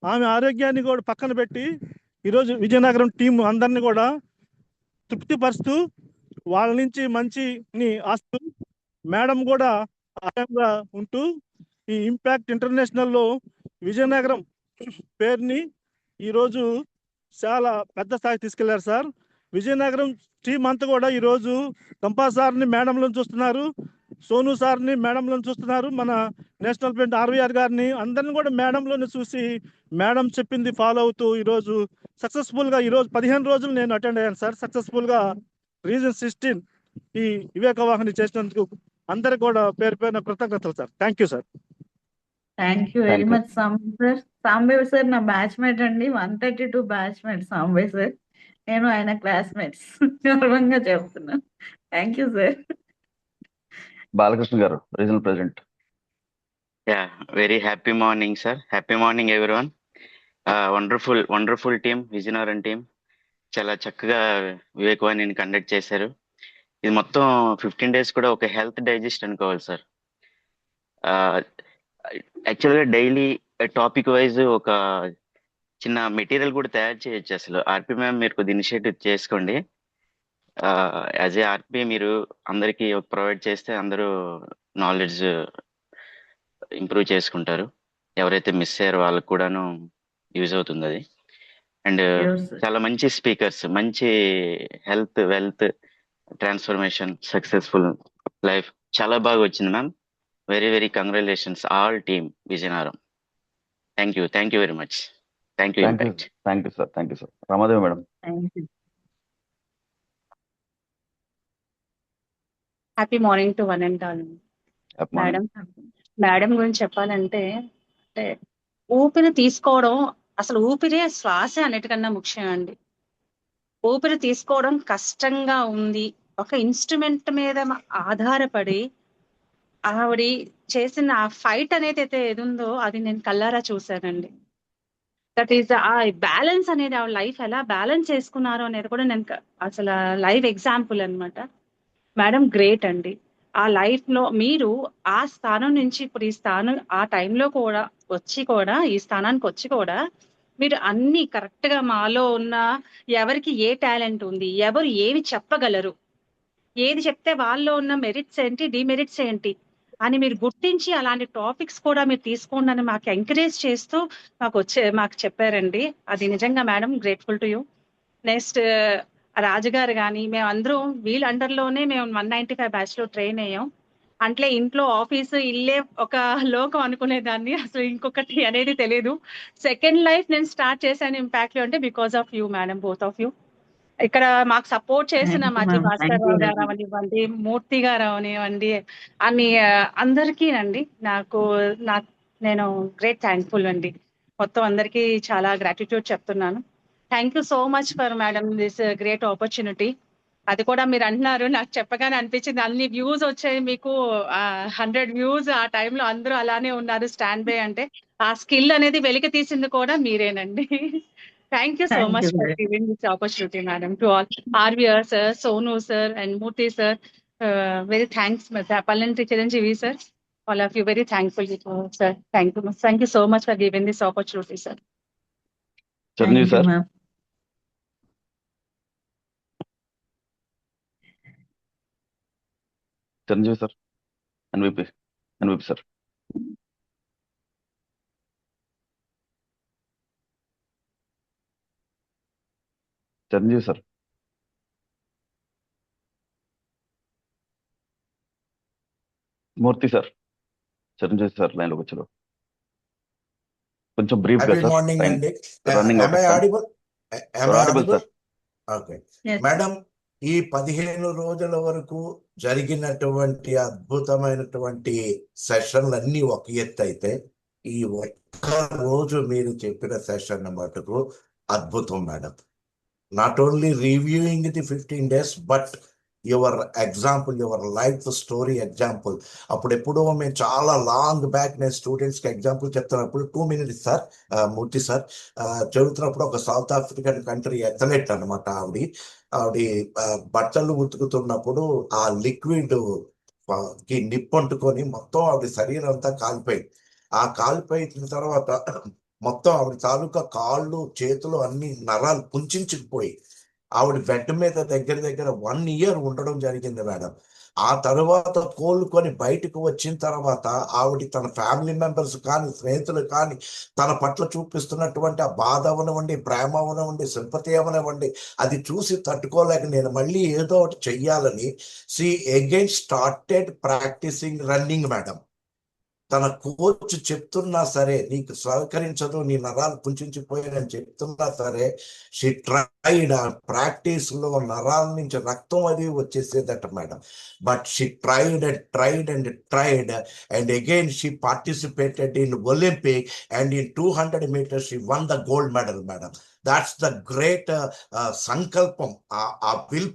ఆమె ఆరోగ్యాన్ని కూడా పక్కన పెట్టి ఈరోజు విజయనగరం టీం అందరినీ కూడా తృప్తిపరుస్తూ వాళ్ళ నుంచి మంచిని ఆస్తూ మేడం కూడా ఆరోగ్యంగా ఉంటూ ఈ ఇంపాక్ట్ ఇంటర్నేషనల్లో విజయనగరం పేరుని ఈరోజు చాలా పెద్ద స్థాయికి తీసుకెళ్లారు సార్. విజయనగరం టీం అంతా కూడా ఈరోజు కంపా సార్ని మేడంలో చూస్తున్నారు, సోను సార్ని మేడంలో చూస్తున్నారు, మన నేషనల్ ప్రెసిడెంట్ ఆర్వీఆర్ గారిని అందరిని కూడా మేడంలోనే చూసి మేడం చెప్పింది ఫాలో అవుతూ ఈరోజు సక్సెస్ఫుల్గా ఈరోజు 15 రోజులు నేను అటెండ్ అయ్యాను సార్. సక్సెస్ఫుల్గా రీజన్ 16 ఈ వివేక వాహిని చేసినందుకు అందరికి కూడా పేరు పేరున కృతజ్ఞతలు sir. Thank you sir. Thank you very much Sambaiah sir. Sambaiah sir నా బ్యాచ్మేట్ అండి, 132 బ్యాచ్మేట్ సాంబయ్య సార్. నేను ఆయన క్లాస్మేట్స్, గర్వంగా చెప్తున్నాను. Thank you sir. Balakrishna garu, regional president. Yeah, very happy morning, sir. Happy morning, everyone. Wonderful team, Vijayaнагарам team. చాలా చక్కగా వివేకవాణిని conduct చేశారు. ఇది మొత్తం 15 డేస్ కూడా ఒక హెల్త్ డైజెస్ట్ అనుకోవాలి సార్. యాక్చువల్గా డైలీ టాపిక్ వైజ్ ఒక చిన్న మెటీరియల్ కూడా తయారు చేయొచ్చు. అసలు ఆర్పి మ్యామ్ మీరు కొద్ది ఇనిషియేటివ్ చేసుకోండి. యాజ్ ఏ ఆర్పి మీరు అందరికీ ప్రొవైడ్ చేస్తే అందరూ నాలెడ్జ్ ఇంప్రూవ్ చేసుకుంటారు. ఎవరైతే మిస్ అయ్యారో వాళ్ళకు కూడాను యూజ్ అవుతుంది అది. అండ్ చాలా మంచి స్పీకర్స్, మంచి health, wealth, transformation, successful life చాలా బాగా వచ్చింది ma'am. Very congratulations all team Vizianagaram. Thank you very much. Thank you sir. Ramadevi madam. Thank you. Happy morning to one and all. Happy morning. Madam గురించి చెప్పాలంటే అంటే ఊపిరి తీసుకోవడం, అసలు ఊపిరే శ్వాస అన్నిటికన్నా ముఖ్యం అండి. ఊపిరి తీసుకోవడం కష్టంగా ఉంది. ఒక ఇన్స్ట్రుమెంట్ మీద ఆధారపడి ఆవిడ చేసిన ఆ ఫైట్ అనేది అయితే ఏది ఉందో అది నేను కళ్ళారా చూశానండి. దట్ ఈస్ ఆ బ్యాలెన్స్ అనేది ఆవిడ లైఫ్ ఎలా బ్యాలెన్స్ చేసుకున్నారో అనేది కూడా నేను అసలు లైవ్ ఎగ్జాంపుల్ అన్నమాట. మేడం గ్రేట్ అండి. ఆ లైఫ్ లో మీరు ఆ స్థానం నుంచి ఇప్పుడు ఈ స్థానం ఆ టైంలో కూడా ఈ స్థానానికి వచ్చి కూడా మీరు అన్ని కరెక్ట్ గా మాలో ఉన్న ఎవరికి ఏ టాలెంట్ ఉంది, ఎవరు ఏమి చెప్పగలరు, ఏది చెప్తే వాళ్ళలో ఉన్న మెరిట్స్ ఏంటి, డిమెరిట్స్ ఏంటి అని మీరు గుర్తించి అలాంటి టాపిక్స్ కూడా మీరు తీసుకోండి అని మాకు ఎంకరేజ్ చేస్తూ మాకు చెప్పారండి. అది నిజంగా madam grateful to you. Next రాజుగారు కానీ మేమందరం వీళ్ళ అండర్లోనే మేము 195 బ్యాచ్ లో ట్రైన్ అయ్యాం. అంటే ఇంట్లో ఆఫీసు ఇల్లే ఒక లోకం అనుకునేదాన్ని, అసలు ఇంకొకటి అనేది తెలియదు. సెకండ్ లైఫ్ నేను స్టార్ట్ చేశాను ఇంపాక్ట్ లో అంటే because of you madam, both of you. ఇక్కడ మాకు సపోర్ట్ చేసిన మధ్య భాస్కర్ రావు గారు అవనివ్వండి, మూర్తి గారు అవనివ్వండి, అన్ని అందరికీ అండి నేను గ్రేట్ థ్యాంక్ఫుల్ అండి. మొత్తం అందరికీ చాలా గ్రాటిట్యూడ్ చెప్తున్నాను. Thank you so much for madam this great opportunity. అది కూడా మీరు అంటున్నారు, నాకు చెప్పగానే అనిపించింది అన్ని వ్యూస్ వచ్చాయి మీకు, 100 వ్యూస్ ఆ టైంలో అందరూ అలానే ఉన్నారు స్టాండ్ బై అంటే. ఆ స్కిల్ అనేది వెలికి తీసింది కూడా మీరేనండి. Thank you so much for giving this opportunity madam to all RVR sir, Sonu sir and Murthy sir. Very thanks Pallenti Chiranjeevi sir, all of you very thankful sir. Thank you so much for giving this opportunity sir. Chiranjeevi sir. Chiranjeevi sir, NVP sir. Chiranjeevi sir. Murthy sir. Chiranjeevi sir line లోకి వచ్చారు. కొంచెం brief గా sir. Morning అండి. Running audible sir. Okay madam, ఈ 15 రోజుల వరకు జరిగినటువంటి అద్భుతమైనటువంటి సెషన్లన్నీ ఒక ఎత్తు అయితే, ఈ ఒక్క రోజు మీరు చెప్పిన సెషన్ మటుకు అద్భుతం madam. Not only reviewing the 15 days but your example, your life story example. అప్పుడెప్పుడో మేము చాలా లాంగ్ బ్యాక్ నేను స్టూడెంట్స్కి ఎగ్జాంపుల్ చెప్తున్నప్పుడు 2 minutes సార్, మూర్తి సార్ చదువుతున్నప్పుడు ఒక సౌత్ ఆఫ్రికన్ కంట్రీ అథ్లెట్ అనమాట. ఆవిడ బట్టలు ఉతుకుతున్నప్పుడు ఆ లిక్విడ్ కి నిప్పంటుకొని మొత్తం ఆవిడ శరీరం అంతా కాలిపోయింది. ఆ కాలిపోయిన తర్వాత మొత్తం ఆవిడ తాలూకా కాళ్ళు చేతులు అన్ని నరాలు కుంచుకుపోయి ఆవిడ బెడ్ మీద దగ్గర 1 year ఉండడం జరిగింది మేడం. ఆ తర్వాత కోలుకొని బయటకు వచ్చిన తర్వాత ఆవిడ తన ఫ్యామిలీ మెంబర్స్ కానీ స్నేహితులు కానీ తన పట్ల చూపిస్తున్నటువంటి ఆ బాధ అవనివ్వండి, ప్రేమ అవనివ్వండి, సింపతి అవనివ్వండి, అది చూసి తట్టుకోలేక నేను మళ్ళీ ఏదో ఒకటి చెయ్యాలని again started practising running madam. తన కోచ్ చెప్తున్నా సరే నీకు సహకరించదు, నీ నరాలు కుంచిపోయాయని చెప్తున్నా సరే షీ ట్రైడ్. ఆ ప్రాక్టీస్ లో నరాల నుంచి రక్తం అది వచ్చేసేదట madam. But she tried and again she participated in Olympic and in 200 meters she won the gold medal madam. That's the great సంకల్పం. ఆ విల్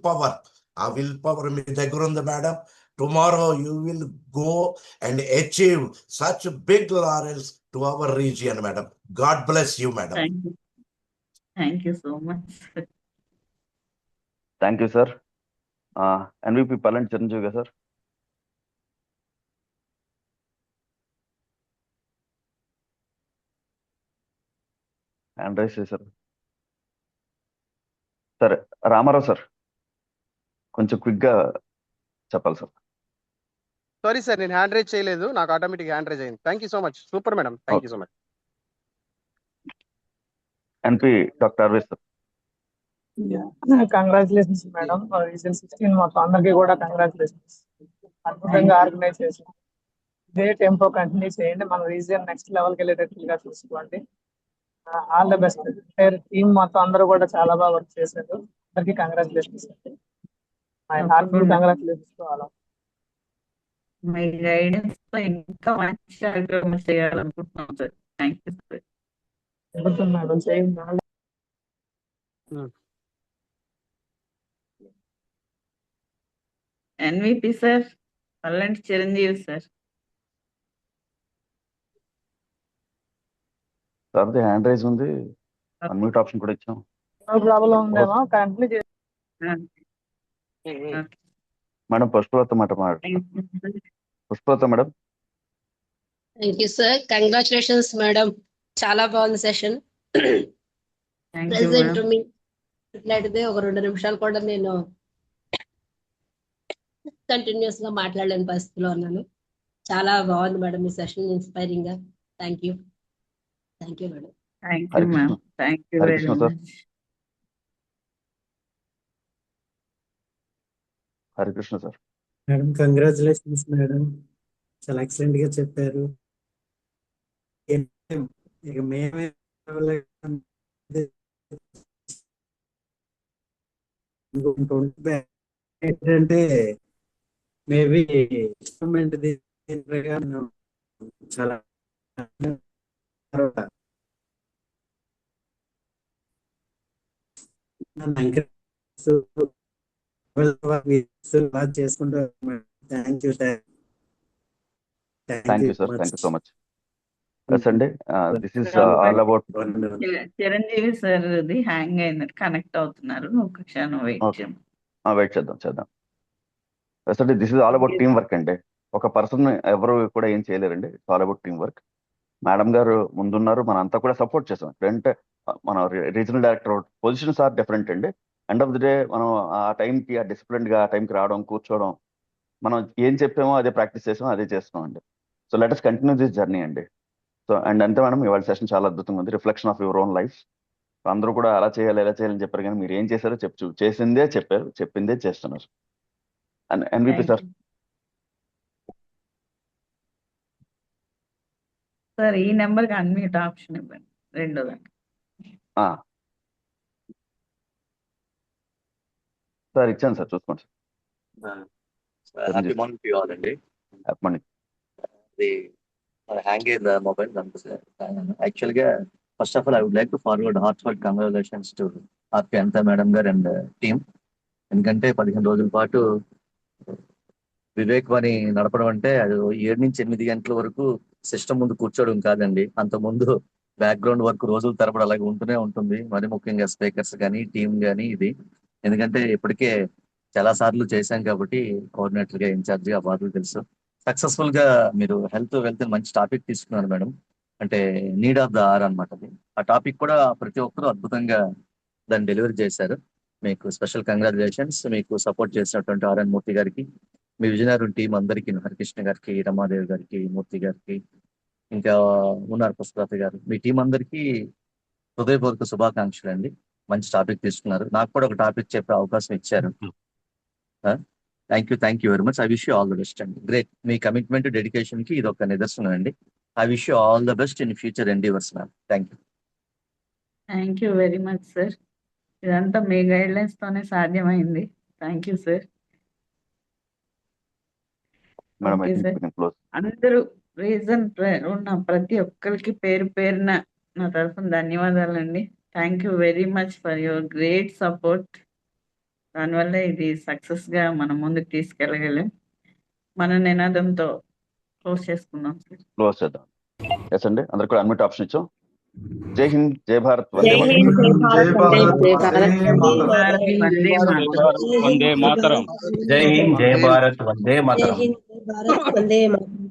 పవర్ మీ దగ్గర ఉంది madam. Tomorrow you will go and achieve such big laurels to our region, madam. God bless you, madam. Thank you so much. Thank you, sir. NVP Pallant Chiranjeevi sir. Hand raise sir. Sir, Ramarao sir. కొంచెం quick గా చెప్పాలి sir. Sorry sir, నేను hand raise చేయలేదు, నాకు automatic hand raise అయింది. Thank you so much, super madam, thank you so much. NP doctor Arvesh sir. Congratulations madam. Region 16 మాకు అందరికీ కూడా కంగ్రాచులేషన్స్. అద్భుతంగా ఆర్గనైజ్ చేసాం. ఇదే టెంపో కంటిన్యూ చేయండి, మన రీజన్ నెక్స్ట్ లెవెల్కి వెళ్ళేటట్లుగా చూసుకోండి. All the best. టీమ్ మొత్తం అందరూ కూడా చాలా బాగా వర్క్ చేశారు. అందరికీ congratulations. My heartful congratulations to all. Me guidance తో ఇంకా మంచి కార్యక్రమాలు చేయాలనుకుంటున్నాం సార్. Thank you sir. అద్భుతం మేడం, చేయండి. NVP sir, Pallanti Chiranjeevi sir. తర్వాత హ్యాండ్ రైజ్ ఉంది, అన్మ్యూట్ ఆప్షన్ కూడా ఇచ్చాం. ప్రాబ్లం ఉందేమో కంటిన్యూ చేసి madam Pushpalatha Pushpalatha madam. Thank you sir. Congratulations madam, చాలా బాగుంది సెషన్. ప్రెసెంట్ మీ ఇట్లాంటిదే ఒక 2 నిమిషాలు కూడా నేను కంటిన్యూస్ గా మాట్లాడలేని పరిస్థితిలో ఉన్నాను. చాలా బాగుంది మేడం మీ సెషన్, ఇన్స్పైరింగ్ గా. Thank you madam. Thank you ma'am, thank you very much. Harikrishna sir. Madam congratulations madam, చాలా ఎక్సలెంట్ గా చెప్పారు. ఇక మేమే ఏంటంటే మేబీ ఇన్స్ట్రుమెంట్ చాలా చేసుకుంటారు. Thank you sir, thank you so much. అండి this is all about. Chiranjeevi sir ఇది హ్యాంగ్ అయింది, కనెక్ట్ అవుతున్నారు, ఒక క్షణం వెయిట్ చేద్దాం. అండి this is all about team work అండి. ఒక పర్సన్ ఎవరు కూడా ఏం చేయలేరండి. It's all about team work. Madam garu ముందున్నారు, మనం అంతా కూడా సపోర్ట్ చేసాం. అంటే మన regional director positions are different అండి. ఎండ్ ఆఫ్ ది డే మనం ఆ టైంకి ఆ డిసిప్లిన్గా ఆ టైంకి రావడం, కూర్చోవడం, మనం ఏం చెప్పామో అదే ప్రాక్టీస్ చేసామో అదే చేస్తాం అండి. So let us continue this journey అండి. సో అండ్ అంతే మేడం, ఇవాళ సెషన్ చాలా అద్భుతంగా ఉంది. Reflection of your own life. అందరూ కూడా అలా చేయాలి ఇలా చేయాలని చెప్పారు, కానీ మీరు ఏం చేశారో చేసిందే చెప్పారు, చెప్పిందే చేస్తున్నారు. And NVP sir. సార్ ఈ నెంబర్ కి అన్మ్యూట్ ఆప్షన్ ఇవ్వండి, రెండో దానికి. సార్ ఇచ్చాను సార్, చూసుకోండి sir. Happy morning to you all అండి. Happy morning. అది హ్యాంగ్ అయింది మొబైల్ కనుక సార్. యాక్చువల్గా first of all I would like to forward heartful congratulations to RP అంతా మేడం గారు అండ్ టీమ్. ఎందుకంటే 15 రోజుల పాటు వివేక్ వాణి నడపడం అంటే అది 7 నుంచి 8 గంటల వరకు సిస్టమ్ ముందు కూర్చోవడం కాదండి. అంత ముందు బ్యాక్గ్రౌండ్ వర్క్ రోజుల తరబడి అలాగే ఉంటూనే ఉంటుంది. మరి ముఖ్యంగా స్పీకర్స్ కానీ టీమ్ కానీ ఇది. ఎందుకంటే ఇప్పటికే చాలా సార్లు చేశాం కాబట్టి కోఆర్డినేటర్ గా ఇన్ఛార్జ్ గా బాధలు తెలుసు. సక్సెస్ఫుల్ గా మీరు హెల్త్ వెల్త్ మంచి టాపిక్ తీసుకున్నారు మేడం. అంటే నీడ్ ఆఫ్ ద ఆర్ అనమాట. ఆ టాపిక్ కూడా ప్రతి ఒక్కరూ అద్భుతంగా దాన్ని డెలివరీ చేశారు. మీకు స్పెషల్ కంగ్రాచులేషన్స్. మీకు సపోర్ట్ చేసినటువంటి ఆర్ఎన్ మూర్తి గారికి, మీ విజయనగరం టీం అందరికీ, హరికృష్ణ గారికి, రమాదేవి గారికి, మూర్తి గారికి, ఇంకా ఉన్నారు పుష్పలత గారు, మీ టీం అందరికీ హృదయపూర్వక శుభాకాంక్షలు అండి. మంచి టాపిక్ తీసుకున్నారు. నాకు కూడా ఒక టాపిక్ చెప్పే అవకాశం ఇచ్చారు. Thank you very much. I wish you all the best అండి. గ్రేట్. మీ కమిట్మెంట్ డెడికేషన్ కి ఇది ఒక నిదర్శనం అండి. I wish you all the best in future endeavours ma'am. Thank you. Thank you very much sir. ఇదంతా మీ గైడ్ లైన్స్ తోనే సాధ్యమైంది. Thank you sir. Okay sir, అందరూ రీజన్ ఉన్న ప్రతి ఒక్కరికి పేరు పేరున నా తరఫున ధన్యవాదాలండి. Thank you very much for your great support. దానివల్ల ఇది సక్సెస్ గా మనం ముందుకు తీసుకెళ్ళగలం. మన నినాదంతో క్లోజ్ చేసుకుందాం సార్. క్లోజ్ చేద్దాం. ఎస్ అండి, అందరికి కూడా అన్మ్యూట్ ఆప్షన్ ఇచ్చాం. జై హింద్, జై భారత్, వందే మాతరం. జై హింద్, జై భారత్, వందే మాతరం. వందే మాతరం.